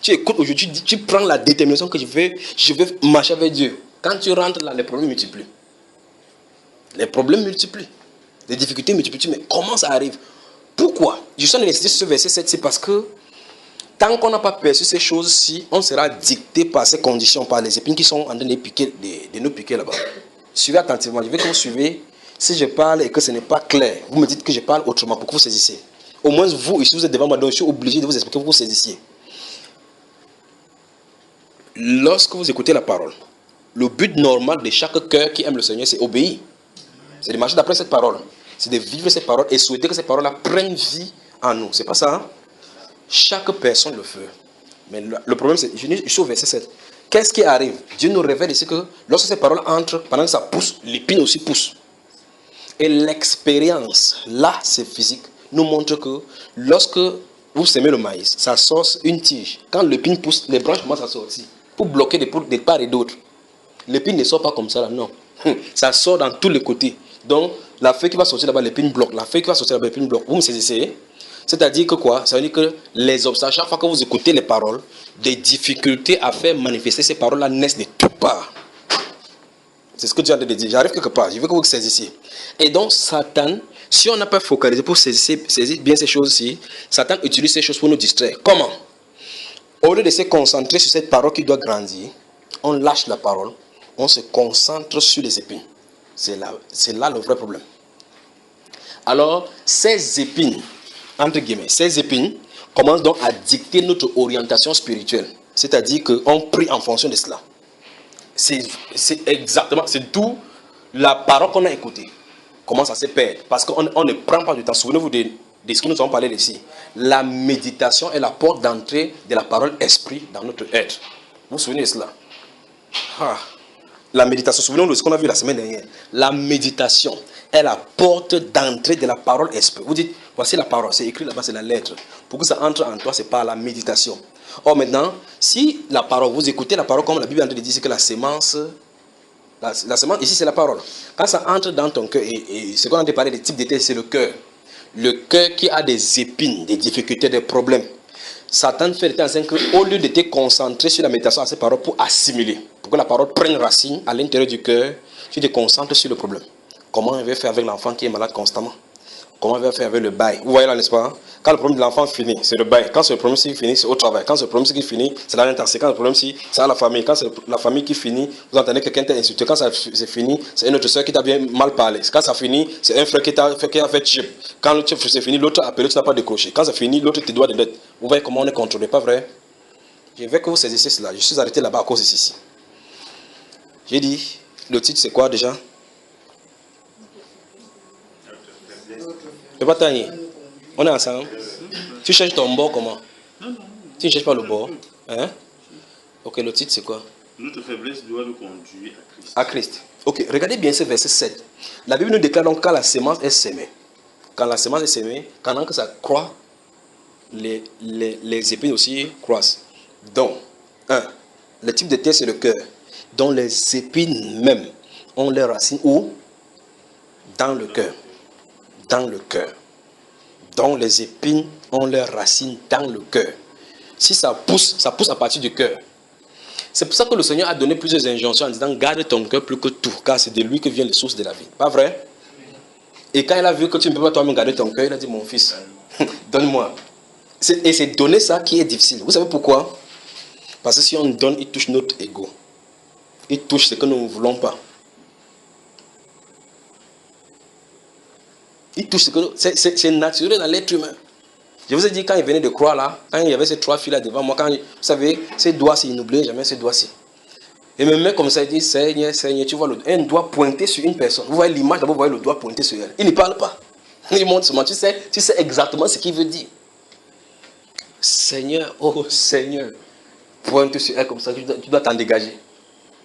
Tu écoutes aujourd'hui, tu prends la détermination que je vais marcher avec Dieu. Quand tu rentres là, les problèmes multiplient. Les problèmes multiplient. Les difficultés multiplient. Mais comment ça arrive? Pourquoi? Je suis en train d'insister sur ce verset 7, c'est parce que tant qu'on n'a pas perçu ces choses-ci, on sera dicté par ces conditions, par les épines qui sont en train de nous piquer là-bas. Suivez attentivement. Je veux que vous suivez. Si je parle et que ce n'est pas clair, vous me dites que je parle autrement pour que vous saisissiez. Au moins vous, ici vous êtes devant moi, donc je suis obligé de vous expliquer pour que vous saisissiez. Lorsque vous écoutez la parole, le but normal de chaque cœur qui aime le Seigneur, c'est obéir. C'est de marcher d'après cette parole. C'est de vivre cette parole et souhaiter que cette parole-là prenne vie en nous. C'est pas ça, hein? Chaque personne le fait. Mais le problème, c'est, je suis au verset 7. Qu'est-ce qui arrive? Dieu nous révèle ici que lorsque ces paroles entrent, pendant que ça pousse, l'épine aussi pousse. Et l'expérience, là, c'est physique, nous montre que lorsque vous semez le maïs, ça sort une tige. Quand l'épine pousse, les branches commencent à sortir pour bloquer des parts et d'autres. L'épine ne sort pas comme ça, là, non. Ça sort dans tous les côtés. Donc, la feuille qui va sortir là-bas, l'épine bloque. La feuille qui va sortir là-bas, l'épine bloque. Vous me saisissez? C'est-à-dire que quoi? Ça veut dire que les obstacles, chaque fois que vous écoutez les paroles, des difficultés à faire manifester ces paroles-là naissent de toutes parts. C'est ce que Dieu a dit. J'arrive quelque part. Je veux que vous saisissiez. Et donc, Satan, si on n'a pas focalisé pour saisir bien ces choses-ci, Satan utilise ces choses pour nous distraire. Comment? Au lieu de se concentrer sur cette parole qui doit grandir, on lâche la parole, on se concentre sur les épines. C'est là le vrai problème. Alors, ces épines, entre guillemets, ces épines commencent donc à dicter notre orientation spirituelle. C'est-à-dire qu'on prie en fonction de cela. C'est exactement, c'est d'où la parole qu'on a écoutée commence à se perdre. Parce qu'on ne prend pas du temps. Souvenez-vous de ce que nous avons parlé ici. La méditation est la porte d'entrée de la parole esprit dans notre être. Vous vous souvenez de cela? La méditation, souvenez-vous de ce qu'on a vu la semaine dernière. La méditation est la porte d'entrée de la parole esprit. Vous dites, voici la parole, c'est écrit là-bas, c'est la lettre. Pour que ça entre en toi, c'est par la méditation. Or maintenant, si la parole, vous écoutez la parole comme la Bible est en train de dire, c'est que la sémence, la sémence, ici c'est la parole. Quand ça entre dans ton cœur, et ce qu'on a parlé des types d'été, c'est le cœur. Le cœur qui a des épines, des difficultés, des problèmes. Satan fait de temps en temps qu'au lieu de te concentrer sur la méditation à ces paroles pour assimiler, pour que la parole prenne racine à l'intérieur du cœur, tu te concentres sur le problème. Comment on va faire avec l'enfant qui est malade constamment? Comment on va faire avec le bail? Vous voyez là, n'est-ce pas? Quand le problème de l'enfant finit, c'est le bail. Quand c'est le problème qui finit, c'est au travail. Quand c'est le problème qui finit, c'est l'alimentation. Quand le problème c'est à la famille. Quand c'est la famille qui finit, vous entendez quelqu'un t'a insulté. Quand c'est fini, c'est une autre soeur qui t'a bien mal parlé. Quand ça finit, c'est un frère qui a fait chip. Quand le chip c'est fini, l'autre a appelé, tu n'as pas décroché. Quand c'est fini, l'autre te doit de dette. Vous voyez comment on est contrôlé, pas vrai? Je veux que vous saisissiez cela. Je suis arrêté là-bas à cause de ceci. J'ai dit, le titre c'est quoi déjà? On est ensemble. Tu cherches ton bord comment? Tu ne cherches pas le bord. Hein? Ok, le titre c'est quoi? Notre faiblesse doit nous conduire à Christ. À Christ. Ok, regardez bien ce verset 7. La Bible nous déclare donc quand la sémence est sémée. Quand la sémence est sémée, pendant que ça croît, les épines aussi croissent. Donc, le type de terre c'est le cœur. Donc les épines même ont leurs racines où? Dans le cœur. Dans le cœur. Donc les épines ont leurs racines dans le cœur. Si ça pousse à partir du cœur. C'est pour ça que le Seigneur a donné plusieurs injonctions en disant garde ton cœur plus que tout, car c'est de lui que vient les sources de la vie. Pas vrai? Et quand il a vu que tu ne peux pas toi-même garder ton cœur, il a dit mon fils, donne-moi. Et c'est donner ça qui est difficile. Vous savez pourquoi? Parce que si on donne, il touche notre ego. Il touche ce que nous ne voulons pas. Il touche ce que c'est naturel dans l'être humain. Je vous ai dit, quand il venait de croire là, quand il y avait ces 3 filles là devant moi, quand, vous savez, ces doigts-ci, il n'oubliait jamais ces doigts-ci. Et me met comme ça, il dit, Seigneur, Seigneur, tu vois un doigt pointé sur une personne. Vous voyez l'image, d'abord, vous voyez le doigt pointé sur elle. Il ne parle pas. Il montre seulement, tu sais exactement ce qu'il veut dire. Seigneur, oh Seigneur, pointe sur elle comme ça, tu dois t'en dégager.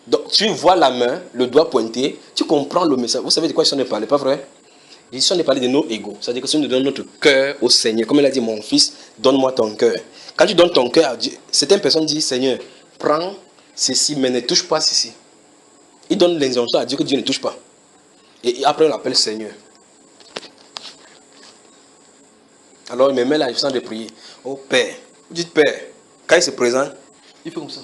Donc, tu vois la main, le doigt pointé, tu comprends le message. Vous savez de quoi ils sont de parler, pas vrai? Ils sont de parler de nos égos. C'est-à-dire que si nous donnons notre cœur au Seigneur, comme il a dit, mon fils, donne-moi ton cœur. Quand tu donnes ton cœur à Dieu, certaines personnes disent, Seigneur, prends ceci, mais ne touche pas ceci. Il donne l'injonction à Dieu que Dieu ne touche pas. Et après, on l'appelle Seigneur. Alors, il me met là, je sens de prier. Oh Père, vous dites Père, quand il se présente, il fait comme ça.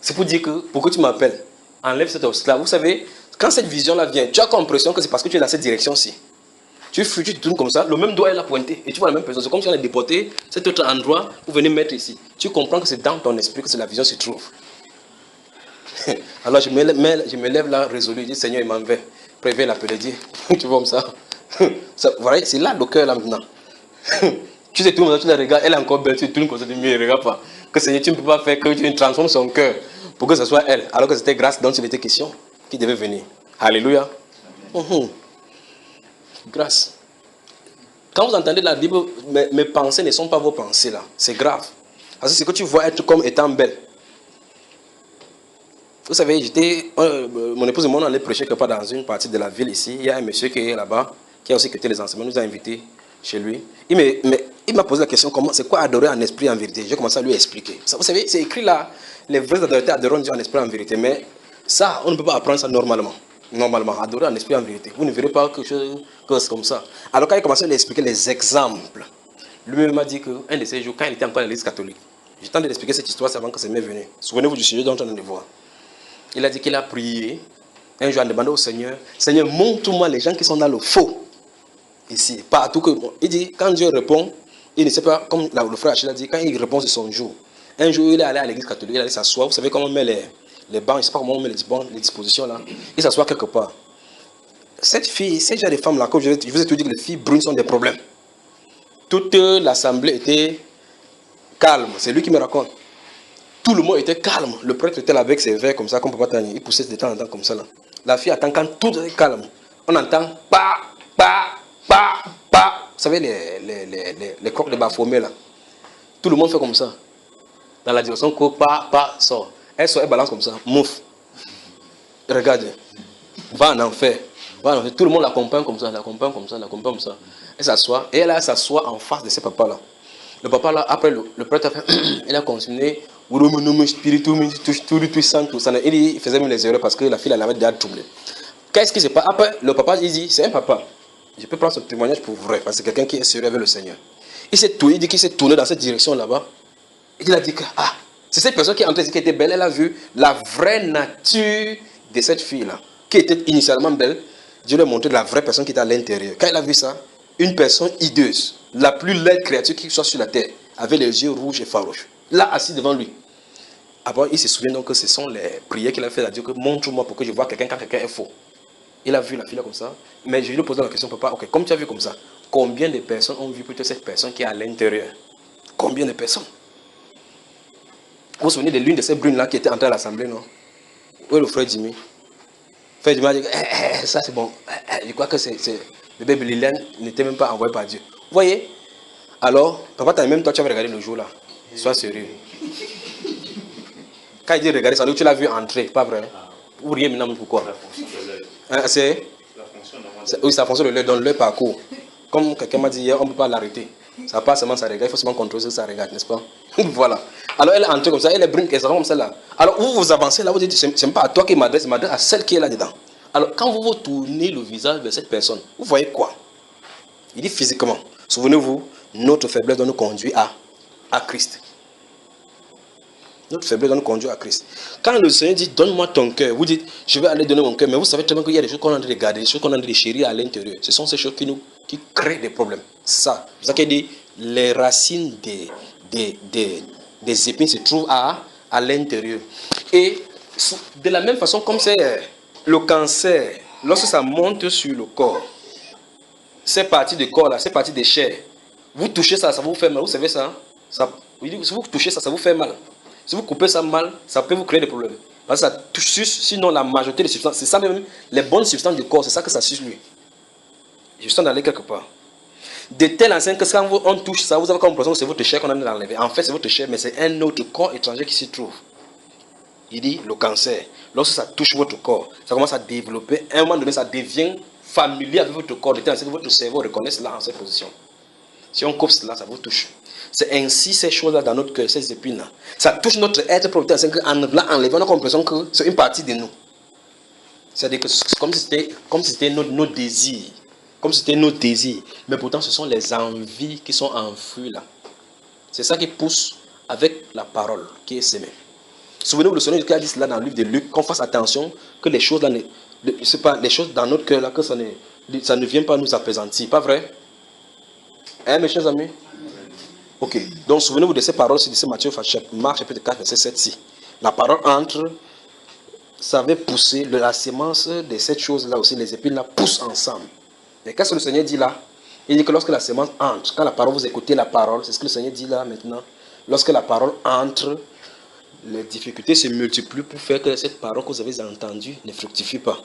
C'est pour dire que, pourquoi tu m'appelles? Enlève cet obstacle. Vous savez, quand cette vision-là vient, tu as comme l'impression que c'est parce que tu es dans cette direction-ci. Tu fuis, tu te tournes comme ça, le même doigt est là pointé. Et tu vois la même personne. C'est comme si on a déporté cet autre endroit, vous venez mettre ici. Tu comprends que c'est dans ton esprit que la vision se trouve. Alors je me lève là résolu, je dis Seigneur, il m'en va. Préviens l'appeler, dis, tu vois comme ça. Voilà, c'est là le cœur là maintenant. Tu sais, tout le monde, tu la regardes, elle est encore belle, tu tournes comme ça, tu ne me regardes pas. Que Seigneur, tu ne peux pas faire que tu transformes son cœur pour que ce soit elle. Alors que c'était grâce dont il était question qui devait venir. Alléluia. Grâce. Quand vous entendez la Bible, mes pensées ne sont pas vos pensées là. C'est grave. Parce que c'est que tu vois être comme étant belle. Vous savez, mon épouse et moi, on allait prêcher quelque part dans une partie de la ville ici. Il y a un monsieur qui est là-bas, qui a aussi quitté les enseignements, nous a invités chez lui. Il m'a posé la question, c'est quoi adorer en esprit en vérité? J'ai commencé à lui expliquer. Ça, vous savez, c'est écrit là, les vrais adorateurs adoreront Dieu en esprit en vérité. Mais ça, on ne peut pas apprendre ça normalement. Normalement, adorer en esprit en vérité. Vous ne verrez pas quelque chose comme ça. Alors quand il a commencé à lui expliquer les exemples, lui-même m'a dit qu'un de ces jours, quand il était encore à l'église catholique, j'ai tenté d'expliquer cette histoire avant que ça m'est venu. Souvenez-vous du sujet dont on est de voir. Il a dit qu'il a prié. Un jour, en demandant au Seigneur, Seigneur, montre-moi les gens qui sont dans le faux. Ici, partout que... Il dit, quand Dieu répond, il ne sait pas, comme le frère Achille a dit, quand il répond, c'est son jour. Un jour, il est allé à l'église catholique, il allait s'asseoir. Vous savez comment on met les bancs, je ne sais pas comment on met les dispositions là. Il s'assoit quelque part. Cette fille, ces gens de femmes là, comme je vous ai tout dit que les filles brunes sont des problèmes. Toute l'assemblée était calme. C'est lui qui me raconte. Tout le monde était calme. Le prêtre était là avec ses verres comme ça, comme Papa Tani. Il poussait de temps en temps comme ça là. La fille attend quand tout est calme. On entend pa, pa, pa, pa. Vous savez les crocs de Baphomet là. Tout le monde fait comme ça. Dans la direction que pa, pa, sort. Elle sort, elle balance comme ça. Mouf. Regarde. Va en enfer. Tout le monde l'accompagne comme ça, l'accompagne comme ça, l'accompagne comme ça. Elle s'assoit et elle s'assoit en face de ses papas là. Le papa là, après le prêtre a fait, il a continué. Il faisait même les erreurs parce que la fille elle avait déjà troublé. Qu'est-ce qui se passe? Après, le papa il dit, c'est un papa. Je peux prendre ce témoignage pour vrai parce que c'est quelqu'un qui est sérieux avec le Seigneur. Il dit qu'il s'est tourné dans cette direction là-bas. Il a dit que, c'est cette personne qui est entrée, qui était belle, elle a vu la vraie nature de cette fille-là, qui était initialement belle. Dieu lui a montré la vraie personne qui était à l'intérieur. Quand il a vu ça, une personne hideuse, la plus laide créature qui soit sur la terre, avec les yeux rouges et farouches, là, assis devant lui. Après, il se souvient donc que ce sont les prières qu'il a fait à Dieu, que montre-moi pour que je vois quelqu'un quand quelqu'un est faux. Il a vu la fille là comme ça, mais je lui ai posé la question, papa, ok, comme tu as vu comme ça, combien de personnes ont vu plutôt cette personne qui est à l'intérieur? Combien de personnes? Vous vous souvenez de l'une de ces brunes là qui était entrée à l'assemblée, non? Où est le frère Jimmy? Frère Jimmy a dit, ça c'est bon, je crois que le bébé Liliane n'était même pas envoyé par Dieu. Vous voyez? Alors, papa, même toi tu avais regardé le jour là. Sois sérieux. Quand il dit regarder, ça veut dire que tu l'as vu entrer, pas vrai? Vous riez maintenant, pourquoi? C'est oui, ça fonctionne de l'œil, dans leur parcours. Comme quelqu'un m'a dit hier, on ne peut pas l'arrêter. Ça passe seulement, ça regarde, il faut seulement contrôler ce que ça regarde, n'est-ce pas? Voilà. Alors elle est entrée comme ça, elle est brune, elle est comme ça là. Alors vous avancez là, vous dites, ce n'est pas à toi qui m'adresse, m'adresse à celle qui est là-dedans. Alors quand vous vous tournez le visage de cette personne, vous voyez quoi? Il dit physiquement. Souvenez-vous, notre faiblesse doit nous conduire à Christ. Notre faiblesse doit nous conduire à Christ. Quand le Seigneur dit, donne-moi ton cœur, vous dites, je vais aller donner mon cœur, mais vous savez très bien qu'il y a des choses qu'on est en train de garder, des choses qu'on est en train de chérir à l'intérieur. Ce sont ces choses qui créent des problèmes. Ça, c'est ça qu'il dit, les racines des épines se trouvent à l'intérieur. Et de la même façon, comme c'est le cancer, lorsque ça monte sur le corps, ces parties du corps là, ces parties des chairs, Vous touchez ça, ça vous fait mal. Vous savez ça, si vous touchez ça, ça vous fait mal. Si vous coupez ça mal, ça peut vous créer des problèmes. Parce que ça touche, sinon la majorité des substances, c'est ça même, les bonnes substances du corps, c'est ça que ça suce lui. Je suis allé quelque part. De telle enseigne que quand on touche ça, vous avez comme l'impression que c'est votre chair qu'on a enlevé. En fait, c'est votre chair, mais c'est un autre corps étranger qui s'y trouve. Il dit le cancer. Lorsque ça touche votre corps, ça commence à développer. À un moment donné, ça devient familier avec votre corps, de telle enseigne que votre cerveau reconnaît cela en cette position. Si on coupe cela, ça vous touche. C'est ainsi ces choses-là dans notre cœur, ces épines-là. Ça touche notre être propre, en l'enlevant, on a l'impression que c'est une partie de nous. C'est-à-dire que c'est comme si c'était nos désirs. Comme si c'était nos désirs. Mais pourtant, ce sont les envies qui sont enfouies là. C'est ça qui pousse avec la parole qui est sémée. Souvenez-vous, le Seigneur qui a dit cela dans le livre de Luc, qu'on fasse attention que les choses là, c'est pas les choses dans notre cœur là, que ça ne vient pas nous apaisantir. Pas vrai? Hein, mes chers amis? Ok. Donc, souvenez-vous de ces paroles, c'est de Matthieu, Marc chapitre 4, verset 7. La parole entre, ça va pousser, la sémence de cette chose-là aussi, les épines là, poussent ensemble. Et qu'est-ce que le Seigneur dit là? Il dit que lorsque la sémence entre, quand la parole, vous écoutez la parole, c'est ce que le Seigneur dit là maintenant. Lorsque la parole entre, les difficultés se multiplient pour faire que cette parole que vous avez entendue ne fructifie pas.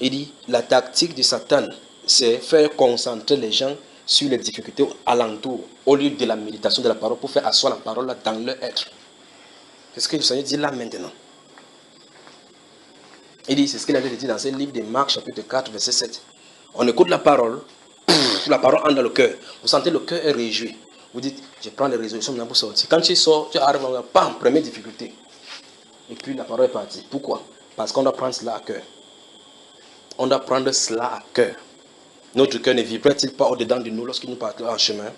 Il dit, la tactique de Satan, c'est faire concentrer les gens sur les difficultés alentour, au lieu de la méditation de la parole, pour faire asseoir la parole là dans leur être. C'est ce que le Seigneur dit là maintenant. Il dit, c'est ce qu'il avait dit dans ce livre de Marc chapitre 4, verset 7. On écoute la parole entre dans le cœur. Vous sentez le cœur est réjoui. Vous dites, je prends les résolutions maintenant pour sortir. Quand tu sors, tu arrives à bam, première difficulté. Et puis la parole est partie. Pourquoi? Parce qu'on doit prendre cela à cœur. On doit prendre cela à cœur. Notre cœur ne vibrait-il pas au-dedans de nous lorsqu'il nous partons en chemin?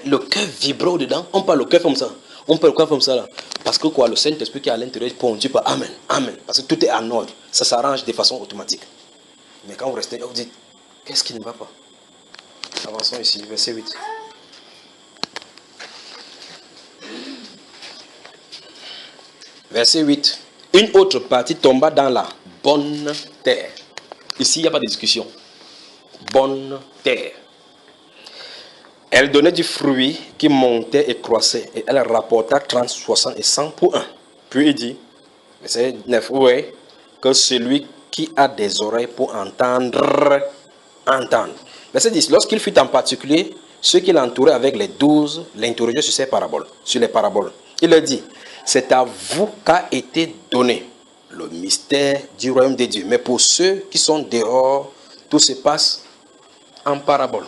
Le cœur vibre au-dedans. On parle le cœur comme ça. On peut le cœur comme ça là. Parce que quoi? Le Saint-Esprit qui est à l'intérieur ponctue par Amen. Amen. Parce que tout est en ordre. Ça s'arrange de façon automatique. Mais quand vous restez, vous dites, qu'est-ce qui ne va pas? Avançons ici, verset 8. Verset 8. Une autre partie tomba dans la bonne terre. Ici, il n'y a pas de discussion. Bonne terre. Elle donnait du fruit qui montait et croissait. Et elle rapporta 30, 60 et 100 pour un. Puis il dit, verset 9, ouais, que celui qui a des oreilles pour entendre, entendre. Verset 10, lorsqu'il fut en particulier, ceux qui l'entouraient avec les 12 l'interrogeaient sur ces paraboles, sur les paraboles. Il leur dit, c'est à vous qu'a été donné le mystère du royaume de Dieu. Mais pour ceux qui sont dehors, tout se passe en parabole.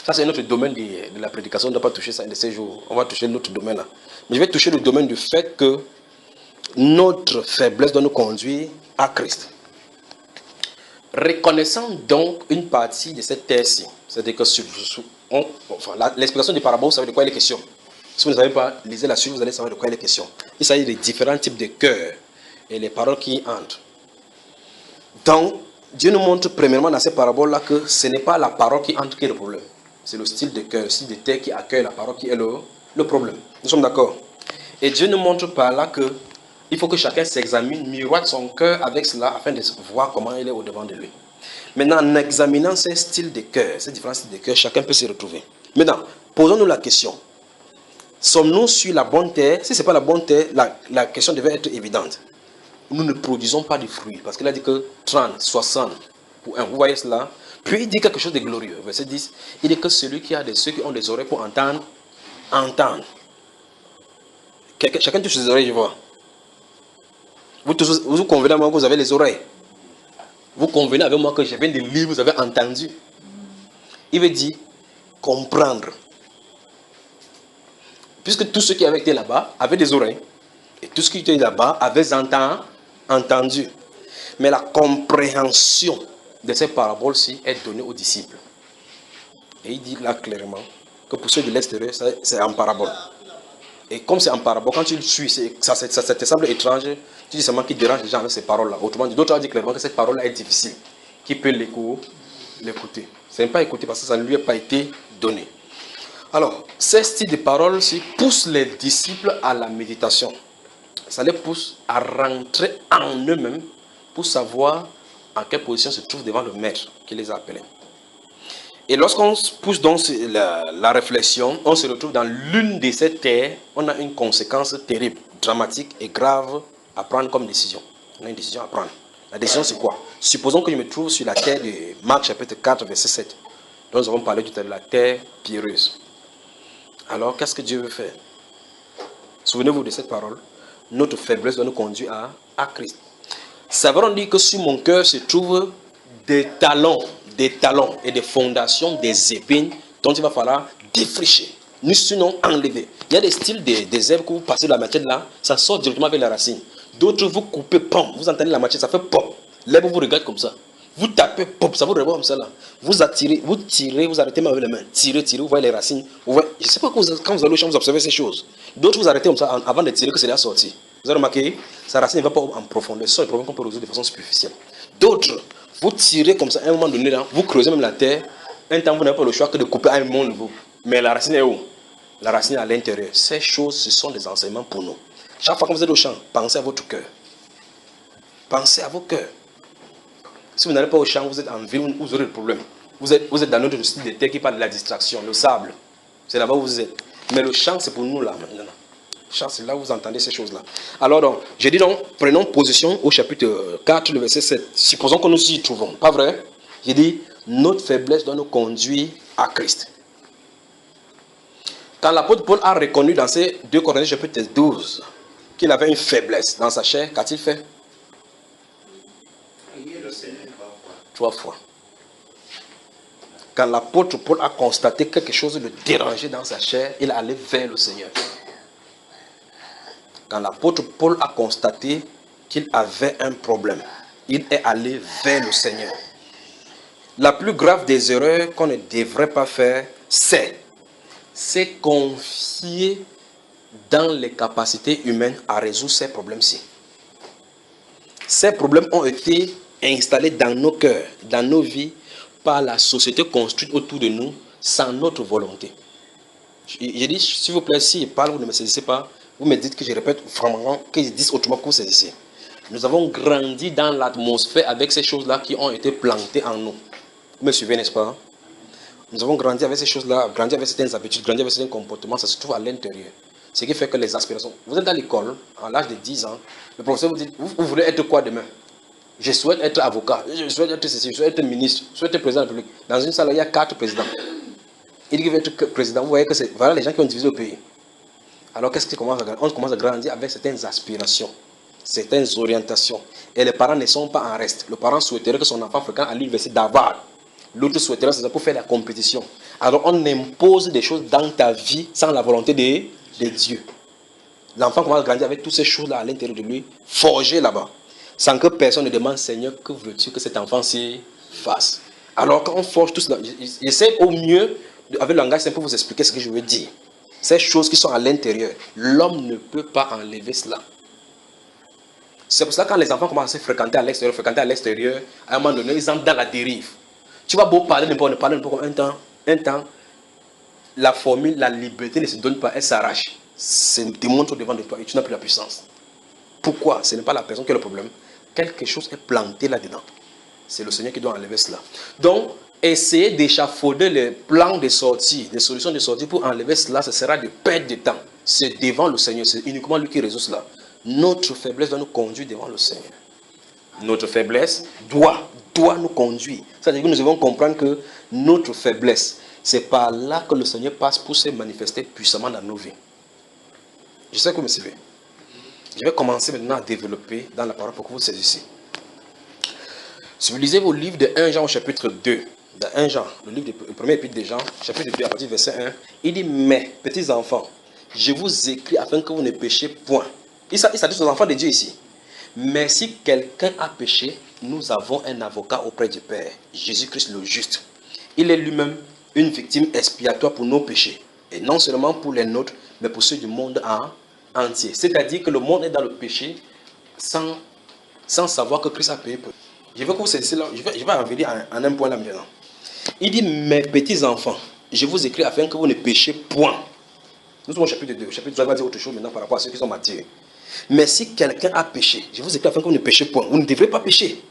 Ça, c'est notre domaine de la prédication. On ne doit pas toucher ça de ces jours. On va toucher notre domaine là. Mais je vais toucher le domaine du fait que notre faiblesse doit nous conduire à Christ. Reconnaissant donc une partie de cette terre-ci, c'est-à-dire que l'explication des paraboles, vous savez de quoi il est question. Si vous ne savez pas, lisez la suite, vous allez savoir de quoi il est question. Il s'agit de différents types de cœurs et les paroles qui entrent. Donc, Dieu nous montre premièrement dans ces paraboles-là que ce n'est pas la parole qui entre qui est le problème. C'est le style de cœur, le style de terre qui accueille la parole qui est le problème. Nous sommes d'accord? Et Dieu nous montre par là que il faut que chacun s'examine, miroite son cœur avec cela afin de voir comment il est au-devant de lui. Maintenant, en examinant ces styles de cœur, ces différents styles de cœur, chacun peut s'y retrouver. Maintenant, posons-nous la question. Sommes-nous sur la bonne terre? Si ce n'est pas la bonne terre, la question devait être évidente. Nous ne produisons pas de fruits. Parce qu'il a dit que 30, 60 pour un. Vous voyez cela? Puis il dit quelque chose de glorieux. Verset 10. Il dit que ceux qui ont des oreilles pour entendre, entendre. Chacun touche ses oreilles, je vois. Vous convenez avec moi que vous avez les oreilles. Vous convenez avec moi que je viens de lire, vous avez entendu. Il veut dire comprendre. Puisque tous ceux qui avaient été là-bas avaient des oreilles. Et tous ceux qui étaient là-bas avaient entendu. Mais la compréhension de ces paraboles-ci est donnée aux disciples. Et il dit là clairement que pour ceux de l'extérieur, c'est en parabole. Et comme c'est en parabole, quand tu le suis, ça te semble étrange, tu dis seulement qu'il dérange les gens avec ces paroles-là. Autrement dit, d'autres ont dit clairement que cette parole-là est difficile. Qui peut l'écouter? Ce n'est pas écouter parce que ça ne lui a pas été donné. Alors, ces styles de paroles-ci poussent les disciples à la méditation. Ça les pousse à rentrer en eux-mêmes pour savoir en quelle position se trouve devant le maître qui les a appelés. Et lorsqu'on pousse dans la réflexion, on se retrouve dans l'une de ces terres, on a une conséquence terrible, dramatique et grave à prendre comme décision. On a une décision à prendre. La décision, c'est quoi? Supposons que je me trouve sur la terre de Marc chapitre 4, verset 7, dont nous avons parlé tout à l'heure, la terre pierreuse. Alors, qu'est-ce que Dieu veut faire? Souvenez-vous de cette parole. Notre faiblesse doit nous conduire à Christ. Ça veut dire que sur mon cœur se trouvent des talons et des fondations, des épines dont il va falloir défricher, nous sinon enlever. Il y a des styles des herbes que vous passez de la machette là, ça sort directement avec la racine. D'autres vous coupez, pom, vous entendez la machette, ça fait pop. L'herbe vous regarde comme ça. Vous tapez, pop, ça vous regarde comme ça là. Vous attirez, vous tirez, vous arrêtez même avec les mains. Tirez, vous voyez les racines. Vous voyez, je ne sais pas quand vous allez au champ, vous observez ces choses. D'autres vous arrêtez comme ça avant de tirer que c'est déjà sorti. Vous avez remarqué, sa racine ne va pas en profondeur. Ce sont les problèmes qu'on peut résoudre de façon superficielle. D'autres, vous tirez comme ça, à un moment donné, là, vous creusez même la terre. Un temps, vous n'avez pas le choix que de couper à un bon niveau. Mais la racine est où? La racine est à l'intérieur. Ces choses, ce sont des enseignements pour nous. Chaque fois que vous êtes au champ, pensez à votre cœur. Pensez à vos cœurs. Si vous n'allez pas au champ, vous êtes en ville, vous aurez des problèmes. Vous êtes dans notre style de terre qui parle de la distraction, le sable. C'est là-bas où vous êtes. Mais le champ, c'est pour nous là maintenant. Le champ, c'est là où vous entendez ces choses-là. Alors donc, j'ai dit donc, prenons position au chapitre 4, le verset 7. Supposons que nous nous y trouvons. Pas vrai? J'ai dit, notre faiblesse doit nous conduire à Christ. Quand l'apôtre Paul a reconnu dans ses 2 Corinthiens chapitre 12 qu'il avait une faiblesse dans sa chair, qu'a-t-il fait? 3 fois. Quand l'apôtre Paul a constaté quelque chose le dérangeait dans sa chair, il est allé vers le Seigneur. Quand l'apôtre Paul a constaté qu'il avait un problème, il est allé vers le Seigneur. La plus grave des erreurs qu'on ne devrait pas faire, c'est confier dans les capacités humaines à résoudre ces problèmes-ci. Ces problèmes ont été installés dans nos cœurs, dans nos vies, par la société construite autour de nous, sans notre volonté. J'ai dit, s'il vous plaît, si je parle, vous ne me saisissez pas, vous me dites que je répète vraiment, que je dise autrement que vous saisissez. Nous avons grandi dans l'atmosphère avec ces choses-là qui ont été plantées en nous. Vous me suivez, n'est-ce pas? Nous avons grandi avec ces choses-là, grandi avec certaines habitudes, grandi avec certains comportements, ça se trouve à l'intérieur. Ce qui fait que les aspirations... Vous êtes à l'école, à l'âge de 10 ans, le professeur vous dit, vous voulez être quoi demain? Je souhaite être avocat, je souhaite être ceci, je souhaite être ministre, je souhaite être président de la République. Dans une salle, il y a 4 présidents. Il dit qu'il veut être président. Vous voyez que c'est voilà les gens qui ont divisé le pays. Alors qu'est-ce qu'on commence à grandir? On commence à grandir avec certaines aspirations, certaines orientations. Et les parents ne sont pas en reste. Le parent souhaiterait que son enfant fréquente à l'université d'Harvard. L'autre souhaiterait c'est pour faire la compétition. Alors on impose des choses dans ta vie sans la volonté de Dieu. L'enfant commence à grandir avec toutes ces choses-là à l'intérieur de lui, forgées là-bas. Sans que personne ne demande, Seigneur, que veux-tu que cet enfant s'y fasse? Alors quand on forge tout cela, j'essaie au mieux, avec le langage simple, pour vous expliquer ce que je veux dire. Ces choses qui sont à l'intérieur, l'homme ne peut pas enlever cela. C'est pour ça que quand les enfants commencent à se fréquenter à l'extérieur, à un moment donné, ils entrent dans la dérive. Tu vas beau parler, ne pas parler, comme un temps, la formule, la liberté ne se donne pas, elle s'arrache. Se démontre devant de toi et tu n'as plus la puissance. Pourquoi? Ce n'est pas la personne qui a le problème. Quelque chose est planté là-dedans. C'est le Seigneur qui doit enlever cela. Donc, essayer d'échafauder les plans de sortie, des solutions de sortie pour enlever cela, ce sera de perdre de temps. C'est devant le Seigneur, c'est uniquement lui qui résout cela. Notre faiblesse doit nous conduire devant le Seigneur. Notre faiblesse doit nous conduire. C'est-à-dire que nous devons comprendre que notre faiblesse, c'est par là que le Seigneur passe pour se manifester puissamment dans nos vies. Je sais que vous me suivez. Je vais commencer maintenant à développer dans la parole pour que vous saisissiez. Si vous lisez vos livres de 1 Jean au chapitre 2, dans 1 Jean, le premier épître de Jean, chapitre 2 à partir du verset 1, il dit, mais petits enfants, je vous écris afin que vous ne péchiez point. Il s'adresse aux enfants de Dieu ici. Mais si quelqu'un a péché, nous avons un avocat auprès du Père, Jésus-Christ le juste. Il est lui-même une victime expiatoire pour nos péchés. Et non seulement pour les nôtres, mais pour ceux du monde entier. C'est-à-dire que le monde est dans le péché sans savoir que Christ a payé pour. Je veux que vous saisissiez là, je vais en venir en un point là maintenant. Il dit, mes petits enfants, je vous écris afin que vous ne péchiez point. Nous sommes au chapitre 2. Le chapitre 3 va dire autre chose maintenant par rapport à ceux qui sont martyrs. Mais si quelqu'un a péché, je vous écris afin que vous ne péchiez point. Vous ne devrez pas pécher.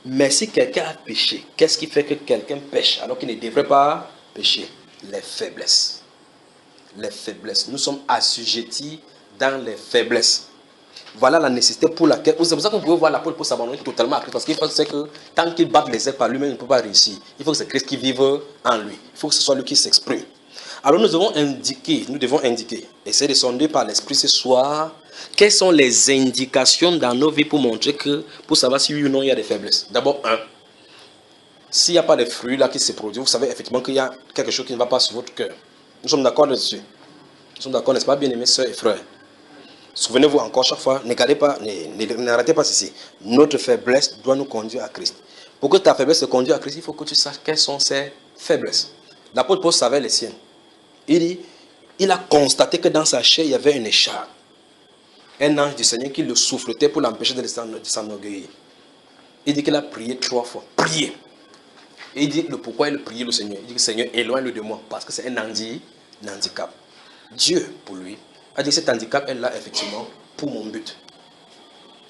Mais si quelqu'un a péché, qu'est-ce qui fait que quelqu'un pêche alors qu'il ne devrait pas pécher? Les faiblesses. Les faiblesses. Nous sommes assujettis dans les faiblesses. Voilà la nécessité pour laquelle... C'est pour ça que vous pouvez voir l'apôtre pour s'abandonner totalement à Christ. Parce qu'il faut que tant qu'il bat les ailes par lui-même, il ne peut pas réussir. Il faut que c'est Christ qui vive en lui. Il faut que ce soit lui qui s'exprime. Alors nous devons indiquer, essayer de sonder par l'esprit ce soir, quelles sont les indications dans nos vies pour montrer que, pour savoir si oui ou non il y a des faiblesses. D'abord, s'il n'y a pas de fruits là qui se produisent, vous savez effectivement qu'il y a quelque chose qui ne va pas sur votre cœur. Nous sommes d'accord dessus. Nous sommes d'accord, n'est-ce pas, bien-aimés sœurs et frères? Souvenez-vous encore chaque fois, n'arrêtez pas ceci. Notre faiblesse doit nous conduire à Christ. Pour que ta faiblesse se conduise à Christ, il faut que tu saches quelles sont ses faiblesses. L'apôtre Paul savait les siennes. Il dit, il a constaté que dans sa chair, il y avait une écharpe. Un ange du Seigneur qui le souffletait pour l'empêcher de s'enorgueillir. Il dit qu'il a prié 3 fois. Prié. Et il dit le pourquoi il priait le Seigneur. Il dit, Seigneur, éloigne-le de moi. Parce que c'est un handicap. Dieu, pour lui, a dit cet handicap est là effectivement pour mon but.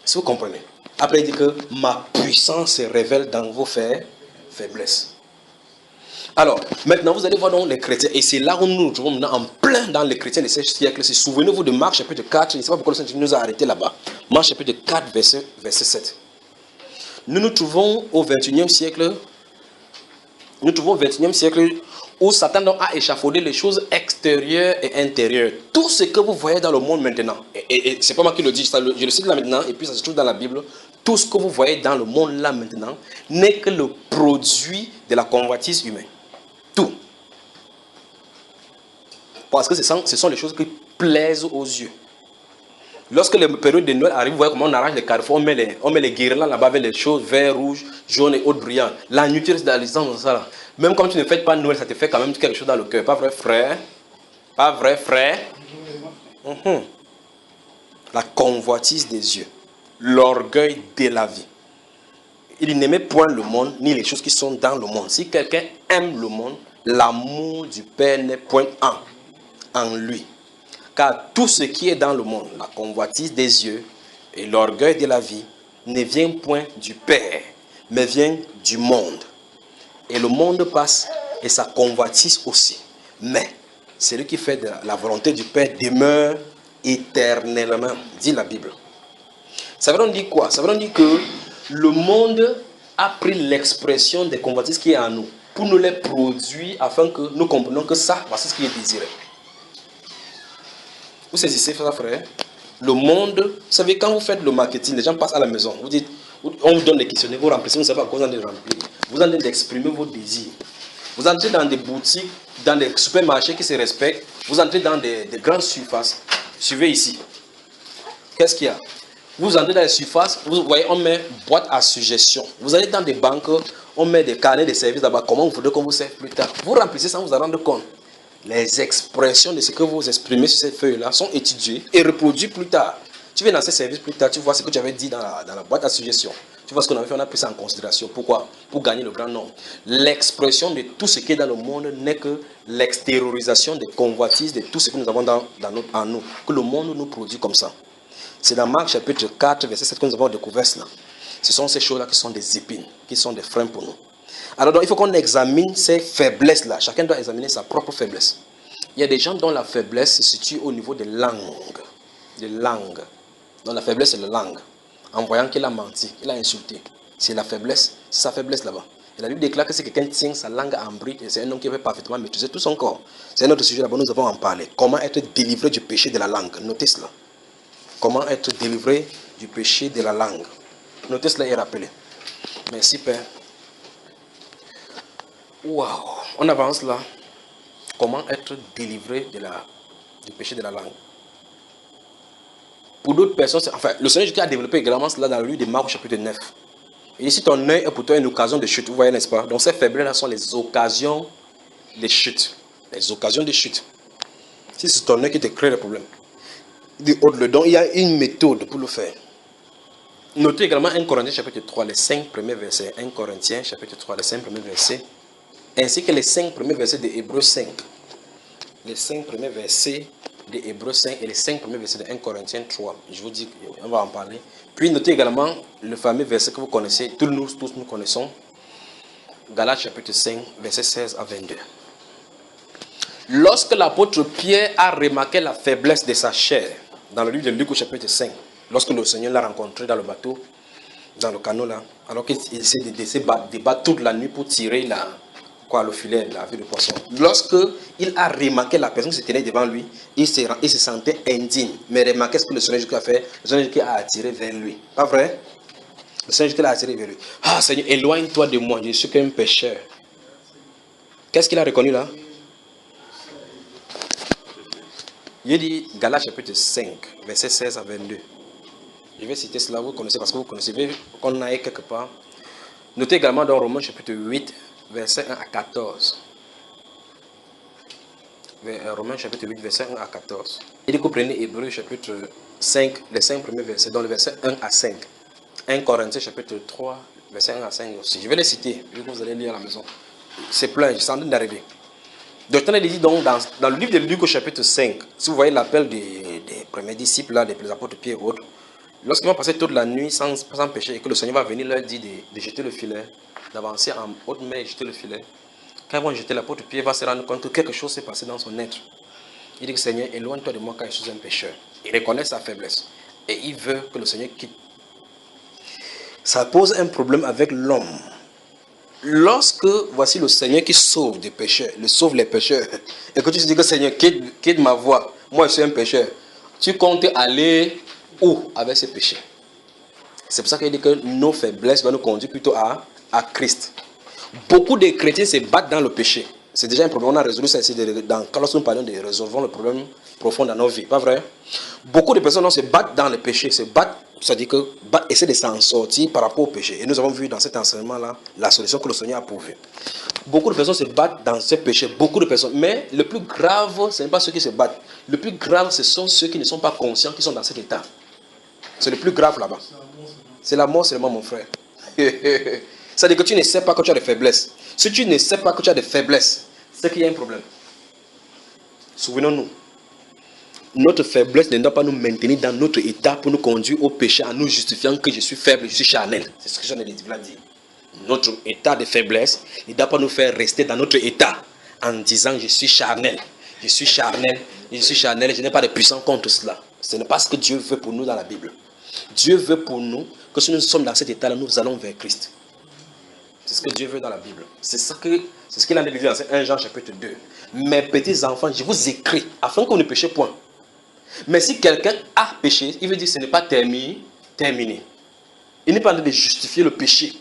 Si vous comprenez. Après il dit que ma puissance se révèle dans vos faiblesses. Alors, maintenant vous allez voir donc les chrétiens, et c'est là où nous nous trouvons maintenant en plein dans les chrétiens de ce siècle. Souvenez-vous de Marc chapitre 4, je ne sais pas pourquoi le Seigneur nous a arrêtés là-bas. Marc chapitre 4, verset 7. Nous nous trouvons au 21e siècle. Nous trouvons au 21e siècle où Satan donc a échafaudé les choses extérieures et intérieures. Tout ce que vous voyez dans le monde maintenant, et c'est pas moi qui le dis, je le cite là maintenant, et puis ça se trouve dans la Bible, tout ce que vous voyez dans le monde là maintenant n'est que le produit de la convoitise humaine. Tout. Parce que ce sont les choses qui plaisent aux yeux. Lorsque les périodes de Noël arrivent, vous voyez comment on arrange les carrefours, on met les guirlandes là-bas avec les choses vert, rouge, jaune et autres brillants. La nuit, tu restes dans les dans ça là. Même quand tu ne fêtes pas Noël, ça te fait quand même quelque chose dans le cœur. Pas vrai, frère? Pas vrai, frère? La convoitise des yeux. L'orgueil de la vie. Il n'aimait point le monde, ni les choses qui sont dans le monde. Si quelqu'un aime le monde, l'amour du Père n'est point en lui. Car tout ce qui est dans le monde, la convoitise des yeux et l'orgueil de la vie, ne vient point du Père, mais vient du monde. Et le monde passe et sa convoitise aussi. Mais celui qui fait de la volonté du Père demeure éternellement, dit la Bible. Ça veut donc dire quoi? Ça veut donc dire que le monde a pris l'expression des convoitises qui est en nous pour nous les produire afin que nous comprenions que ça, voici ce qui est désiré. Vous saisissez, frère? Le monde, vous savez, quand vous faites le marketing, les gens passent à la maison. Vous dites, on vous donne des questionnaires, vous remplissez, vous ne savez pas à quoi vous en êtes rempli. Vous en êtes d'exprimer vos désirs. Vous entrez dans des boutiques, dans des supermarchés qui se respectent. Vous entrez dans des grandes surfaces. Suivez ici. Qu'est-ce qu'il y a? Vous entrez dans les surfaces, vous voyez, on met boîte à suggestion. Vous allez dans des banques, on met des carnets de services là-bas. Comment vous voudrez qu'on vous serve plus tard? Vous remplissez sans vous en rendre compte. Les expressions de ce que vous exprimez sur cette feuille-là sont étudiées et reproduites plus tard. Tu viens dans ces services plus tard, tu vois ce que tu avais dit dans la boîte à suggestion. Tu vois ce qu'on avait fait, on a pris ça en considération. Pourquoi? Pour gagner le grand nombre. L'expression de tout ce qui est dans le monde n'est que l'extériorisation des convoitises de tout ce que nous avons en nous. Que le monde nous produit comme ça. C'est dans Marc chapitre 4, verset 7 que nous avons découvert cela. Ce sont ces choses-là qui sont des épines, qui sont des freins pour nous. Alors donc, il faut qu'on examine ces faiblesses-là. Chacun doit examiner sa propre faiblesse. Il y a des gens dont la faiblesse se situe au niveau des langues. Des langues. Donc la faiblesse, c'est la langue. En voyant qu'il a menti, il a insulté. C'est la faiblesse, c'est sa faiblesse là-bas. Et la Bible déclare que si quelqu'un tient sa langue en bride, c'est un homme qui peut parfaitement maîtriser tout son corps. C'est un autre sujet là-bas, nous avons en parlé. Comment être délivré du péché de la langue. Notez cela. Comment être délivré du péché de la langue. Notez cela et rappelez. Merci Père. Waouh, on avance là. Comment être délivré du péché de la langue. Pour d'autres personnes, enfin, le Seigneur Jésus a développé également cela dans le livre de Marc chapitre 9. Et ici, ton œil est pour toi une occasion de chute, vous voyez, n'est-ce pas? Donc ces faiblesses-là sont les occasions de chute. Les occasions de chute. Si c'est ton œil qui te crée le problème. Donc il y a une méthode pour le faire. Notez également 1 Corinthiens chapitre 3, les 5 premiers versets. 1 Corinthiens chapitre 3, les 5 premiers versets. Ainsi que les 5 premiers versets de Hébreux 5. Les 5 premiers versets des Hébreux 5 et les 5 premiers versets de 1 Corinthiens 3. Je vous dis, on va en parler. Puis notez également le fameux verset que vous connaissez, tous nous connaissons. Galates chapitre 5, verset 16 à 22. Lorsque l'apôtre Pierre a remarqué la faiblesse de sa chair, dans le livre de Luc au chapitre 5, lorsque le Seigneur l'a rencontré dans le bateau, dans le canot là, alors qu'il essaie de se débattre toute la nuit pour tirer le filet, la vue de poisson. Lorsque il a remarqué la personne qui se tenait devant lui, il se sentait indigne. Mais remarquez ce que le Seigneur Jésus a fait. Le Seigneur Jésus a attiré vers lui. Pas vrai? Le Seigneur Jésus l'a attiré vers lui. Ah Seigneur, éloigne-toi de moi, je suis qu'un pécheur. Qu'est-ce qu'il a reconnu là? Il dit Galates chapitre 5, verset 16 à 22. Je vais citer cela, vous connaissez, parce que vous connaissez, qu'on a quelque part. Notez également dans Romains chapitre 8, verset 1 à 14. Romains chapitre 8, verset 1 à 14. Il dit que vous prenez Hébreux chapitre 5, les 5 premiers versets, dans le verset 1 à 5. 1 Corinthiens chapitre 3, verset 1 à 5 aussi. Je vais les citer, vu que vous allez lire à la maison. C'est plein, je suis en train d'arriver. Donc, il dit donc dans le livre de Luc au chapitre 5, si vous voyez l'appel des premiers disciples, là, des apôtres Pierre et autres, lorsqu'ils vont passer toute la nuit sans péché et que le Seigneur va venir leur dire de jeter le filet, d'avancer en haute mer et jeter le filet, quand ils vont jeter, l'apôtre Pierre va se rendre compte que quelque chose s'est passé dans son être. Il dit que Seigneur, éloigne-toi de moi car je suis un pécheur. Il reconnaît sa faiblesse et il veut que le Seigneur quitte. Ça pose un problème avec l'homme. Lorsque voici le Seigneur qui sauve des pécheurs, sauve les pécheurs, et que tu te dis que Seigneur, quitte ma voie, moi je suis un pécheur, tu comptes aller où avec ces péchés? C'est pour ça qu'il dit que nos faiblesses doivent nous conduire plutôt à Christ. Beaucoup de chrétiens se battent dans le péché. C'est déjà un problème, on a résolu ça ici. Lorsque nous parlons de résolvons le problème profond dans nos vies, pas vrai? Beaucoup de personnes se battent dans le péché, c'est-à-dire que essaient de s'en sortir par rapport au péché. Et nous avons vu dans cet enseignement-là la solution que le Seigneur a pourvue. Beaucoup de personnes se battent dans ce péché, beaucoup de personnes. Mais le plus grave, ce n'est pas ceux qui se battent. Le plus grave, ce sont ceux qui ne sont pas conscients qu'ils sont dans cet état. C'est le plus grave là-bas. C'est la mort seulement, mon frère. C'est-à-dire que tu ne sais pas que tu as des faiblesses. Si tu ne sais pas que tu as des faiblesses, c'est qu'il y a un problème. Souvenons-nous. Notre faiblesse ne doit pas nous maintenir dans notre état pour nous conduire au péché en nous justifiant que je suis faible, je suis charnel. C'est ce que j'en ai dit. Notre état de faiblesse ne doit pas nous faire rester dans notre état en disant je suis charnel, je suis charnel, je suis charnel, je n'ai pas de puissance contre cela. Ce n'est pas ce que Dieu veut pour nous dans la Bible. Dieu veut pour nous que si nous sommes dans cet état-là, nous allons vers Christ. C'est ce que Dieu veut dans la Bible. C'est ce qu'il a dit dans 1 Jean chapitre 2. Mes petits enfants, je vous écris afin que vous ne péchez point. Mais si quelqu'un a péché, il veut dire que ce n'est pas terminé. Il n'est pas en train de justifier le péché.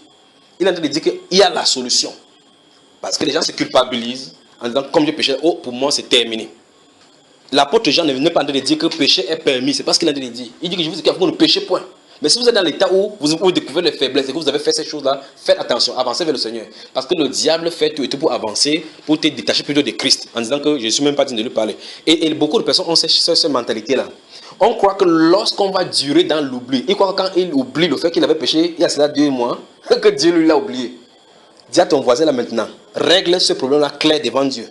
Il est en train de dire qu'il y a la solution. Parce que les gens se culpabilisent en disant comme j'ai péché, oh pour moi c'est terminé. L'apôtre Jean n'est pas en train de dire que le péché est permis. C'est pas ce qu'il est en train de dire. Il dit que je vous écris afin que vous ne péchez point. Mais si vous êtes dans l'état où vous découvrez les faiblesses et que vous avez fait ces choses-là, faites attention, avancez vers le Seigneur. Parce que le diable fait tout et tout pour avancer, pour te détacher plutôt de Christ, en disant que je ne suis même pas digne de lui parler. Et beaucoup de personnes ont cette mentalité-là. On croit que lorsqu'on va durer dans l'oubli, il croit que quand il oublie le fait qu'il avait péché il y a cela 2 mois, que Dieu lui l'a oublié. Dis à ton voisin là maintenant, règle ce problème-là clair devant Dieu.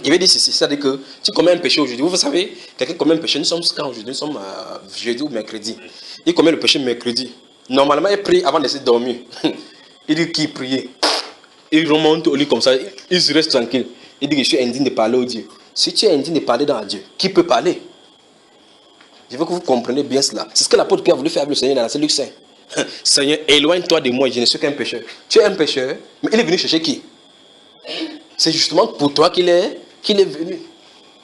Il veut dire ceci, c'est-à-dire que tu commets un péché aujourd'hui. Vous savez, quelqu'un commet un péché, nous sommes quand aujourd'hui, nous sommes jeudi ou mercredi. Il commet le péché mercredi. Normalement, il prie avant de se dormir. Il dit qu'il priait. Il remonte au lit comme ça, il se reste tranquille. Il dit que je suis indigne de parler au Dieu. Si tu es indigne de parler dans Dieu, qui peut parler? Je veux que vous compreniez bien cela. C'est ce que l'apôtre Pierre a voulu faire avec le Seigneur dans la Luc 5. Seigneur, éloigne-toi de moi, je ne suis qu'un pécheur. Tu es un pécheur, mais il est venu chercher qui? C'est justement pour toi qu'il est venu.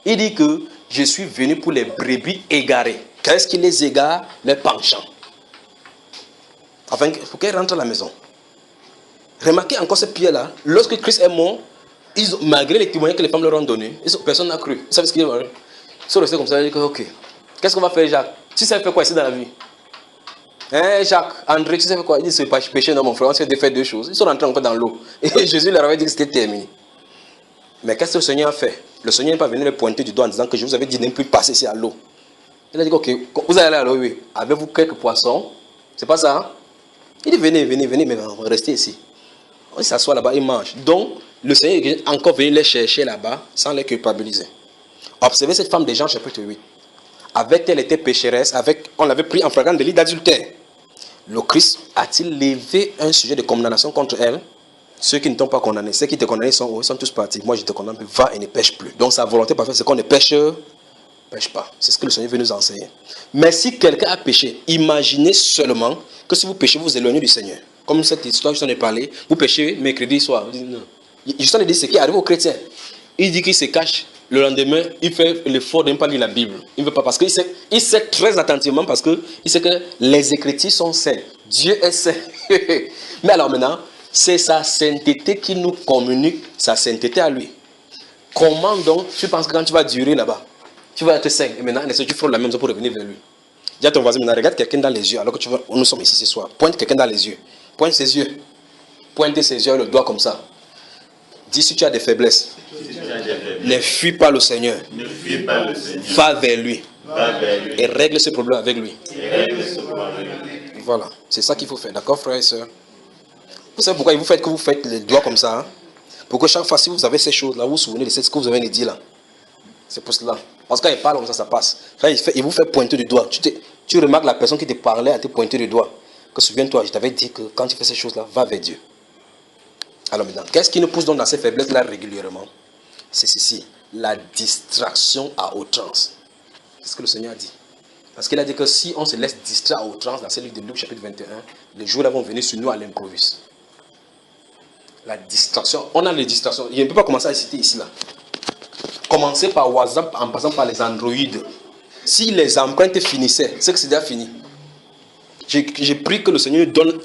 Il dit que je suis venu pour les brebis égarées. Qu'est-ce qui les égare? Les penchants. Enfin, pour qu'elles rentrent à la maison. Remarquez encore cette pierre-là. Lorsque Christ est mort, malgré les témoignages que les femmes leur ont donnés, personne n'a cru. Vous savez ce qu'ils ont dit? Ils sont restés comme ça. Ils ont dit, ok, qu'est-ce qu'on va faire, Jacques? Tu sais faire quoi ici dans la vie? Hein, Jacques, André, tu sais faire quoi? Il dit, c'est pas péché, non, mon frère. On sait de faire 2 choses. Ils sont rentrés encore dans l'eau. Et Jésus leur avait dit que c'était terminé. Mais qu'est-ce que le Seigneur a fait? Le Seigneur n'est pas venu les pointer du doigt en disant que je vous avais dit de ne plus passer ici à l'eau. Il a dit, ok, vous allez aller à l'eau, oui. Avez-vous quelques poissons? C'est pas ça? Hein? Il dit, venez, mais restez ici. On s'assoit là-bas, il mange. Donc, Le Seigneur est encore venu les chercher là-bas sans les culpabiliser. Observez cette femme de Jean chapitre 8. Avec elle était pécheresse, on l'avait pris en flagrant délit d'adultère. Le Christ a-t-il levé un sujet de condamnation contre elle? Ceux qui ne t'ont pas condamné, ceux qui te condamnent sont tous partis. Moi je te condamne, va et ne pêche plus. Donc sa volonté parfaite, c'est qu'on ne pêche pas. C'est ce que le Seigneur veut nous enseigner. Mais si quelqu'un a péché, imaginez seulement que si vous péchez, vous vous éloignez du Seigneur. Comme cette histoire que je t'en ai parlé, vous péchez mercredi soir. Vous dites non. Je t'en ai dit ce qui arrive aux chrétiens. Il dit qu'il se cache. Le lendemain, il fait l'effort de ne pas lire la Bible. Il ne veut pas parce qu'il sait très attentivement parce qu'il sait que les Écritures sont saintes. Dieu est saint. Mais alors maintenant, c'est sa sainteté qui nous communique sa sainteté à lui. Comment donc tu penses que quand tu vas durer là-bas, tu vas être saint et maintenant tu feras la même chose pour revenir vers lui. Dis à ton voisin maintenant, regarde quelqu'un dans les yeux alors que nous sommes ici ce soir. Pointe quelqu'un dans les yeux. Pointe ses yeux. Pointe ses yeux, le doigt comme ça. Dis si tu as des faiblesses. Ne fuis pas le Seigneur. Va vers lui. Et règle ce problème avec lui. Voilà. C'est ça qu'il faut faire. D'accord, frères et sœurs? Vous savez pourquoi vous faites les doigts comme ça? Pour que chaque fois, si vous avez ces choses-là, vous vous souvenez de ce que vous avez dit là. C'est pour cela. Parce que quand il parle comme ça, ça passe. Quand il vous fait pointer du doigt. Tu remarques la personne qui te parlait à te pointer du doigt. Que souviens-toi, je t'avais dit que quand tu fais ces choses-là, va vers Dieu. Alors maintenant, qu'est-ce qui nous pousse donc dans ces faiblesses-là régulièrement? C'est ceci, la distraction à outrance. C'est ce que le Seigneur a dit. Parce qu'il a dit que si on se laisse distraire à outrance, dans ce livre de Luc chapitre 21, les jours-là vont venir sur nous à l'improviste. La distraction, on a les distractions. Je ne peux pas commencer à citer ici là. Commencez par WhatsApp en passant par les Android. Si les empreintes finissaient, c'est que c'est déjà fini. J'ai pris que le Seigneur nous donne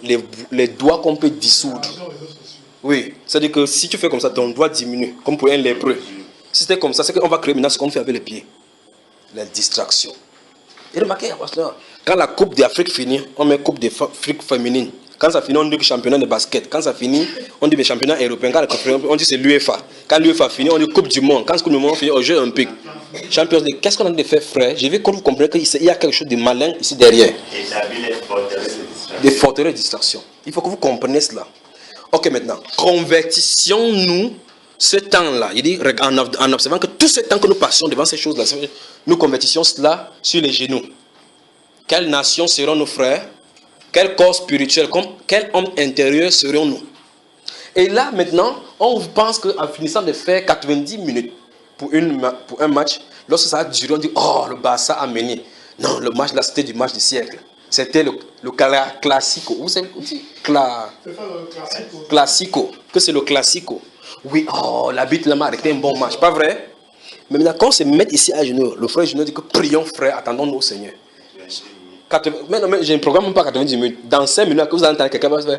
les doigts qu'on peut dissoudre. Oui, c'est-à-dire que si tu fais comme ça, ton doigt diminue, comme pour un lépreux. Si c'était comme ça, c'est qu'on va créer maintenant ce qu'on fait avec les pieds. La distraction. Et remarquez, pasteur, quand la Coupe d'Afrique finit, on met Coupe d'Afrique féminine. Quand ça finit, on dit que championnat de basket. Quand ça finit, on dit le championnat européen. Quand on dit c'est l'UEFA. Quand l'UEFA finit, on dit Coupe du Monde. Quand la Coupe du Monde finit, aux Jeux Olympiques. Champions League. Qu'est-ce qu'on a de faire, frère? Je veux que vous compreniez qu'il y a quelque chose de malin ici derrière. Des forteresses de distraction. Il faut que vous compreniez cela. Ok, maintenant, convertissons-nous ce temps-là. Il dit, en observant que tout ce temps que nous passons devant ces choses-là, nous convertissons cela sur les genoux. Quelle nation seront nos frères? Quel corps spirituel, quel homme intérieur serons-nous? Et là, maintenant, on pense qu'en finissant de faire 90 minutes pour un match, lorsque ça a duré, on dit, oh, le Barça a mené. Non, le match là, c'était du match du siècle. C'était le classico. Vous savez, classico. Que c'est le classico. Oui, oh, l'arbitre là m'a arrêté un bon match. Pas vrai? Mais maintenant, quand on se met ici à genoux, le frère Junior dit que prions, frère, attendons-nous au Seigneur. Mais non, mais j'ai un programme même pas 90 minutes. Dans 5 minutes, que vous allez entendre quelqu'un va se faire,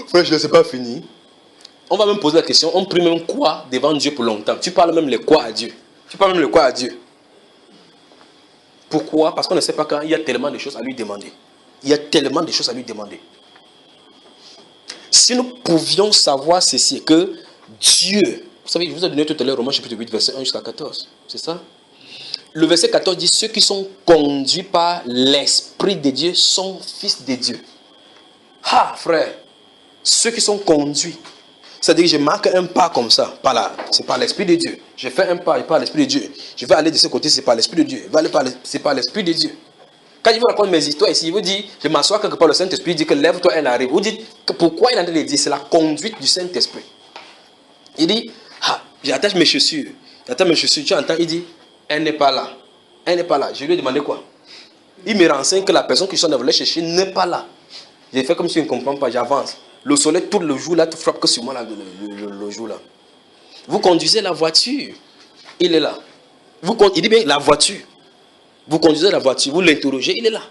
frère, je ne sais pas fini. On va même poser la question, on prie même quoi devant Dieu pour longtemps? Tu parles même le quoi à Dieu. Tu parles même le quoi à Dieu. Pourquoi? Parce qu'on ne sait pas quand il y a tellement de choses à lui demander. Il y a tellement de choses à lui demander. Si nous pouvions savoir ceci, que Dieu, vous savez, je vous ai donné tout à l'heure Romains chapitre 8, verset 1 jusqu'à 14. C'est ça? Le verset 14 dit, ceux qui sont conduits par l'Esprit de Dieu sont fils de Dieu. Ah, frère, ceux qui sont conduits. C'est-à-dire que je marque un pas comme ça, par là, c'est par l'Esprit de Dieu. Je fais un pas, c'est par l'Esprit de Dieu. Je vais aller de ce côté, c'est par l'Esprit de Dieu. C'est par l'Esprit de Dieu. Quand il vous raconte mes histoires ici, il vous dit, je m'assois quelque part, le Saint-Esprit dit que lève-toi, elle arrive. Vous dites, pourquoi il est en train de dire? C'est la conduite du Saint-Esprit. Il dit, ah, j'attache mes chaussures. Tu entends, il dit, elle n'est pas là. Elle n'est pas là. Je lui ai demandé quoi? Il me renseigne que la personne que je suis en train de voler chercher n'est pas là. J'ai fait comme si je ne comprends pas, j'avance. Le soleil, tout le jour là, tu frappes que sur moi là, le jour là. Vous conduisez la voiture. Il est là. Il dit bien la voiture. Vous conduisez la voiture, vous l'interrogez, il est là.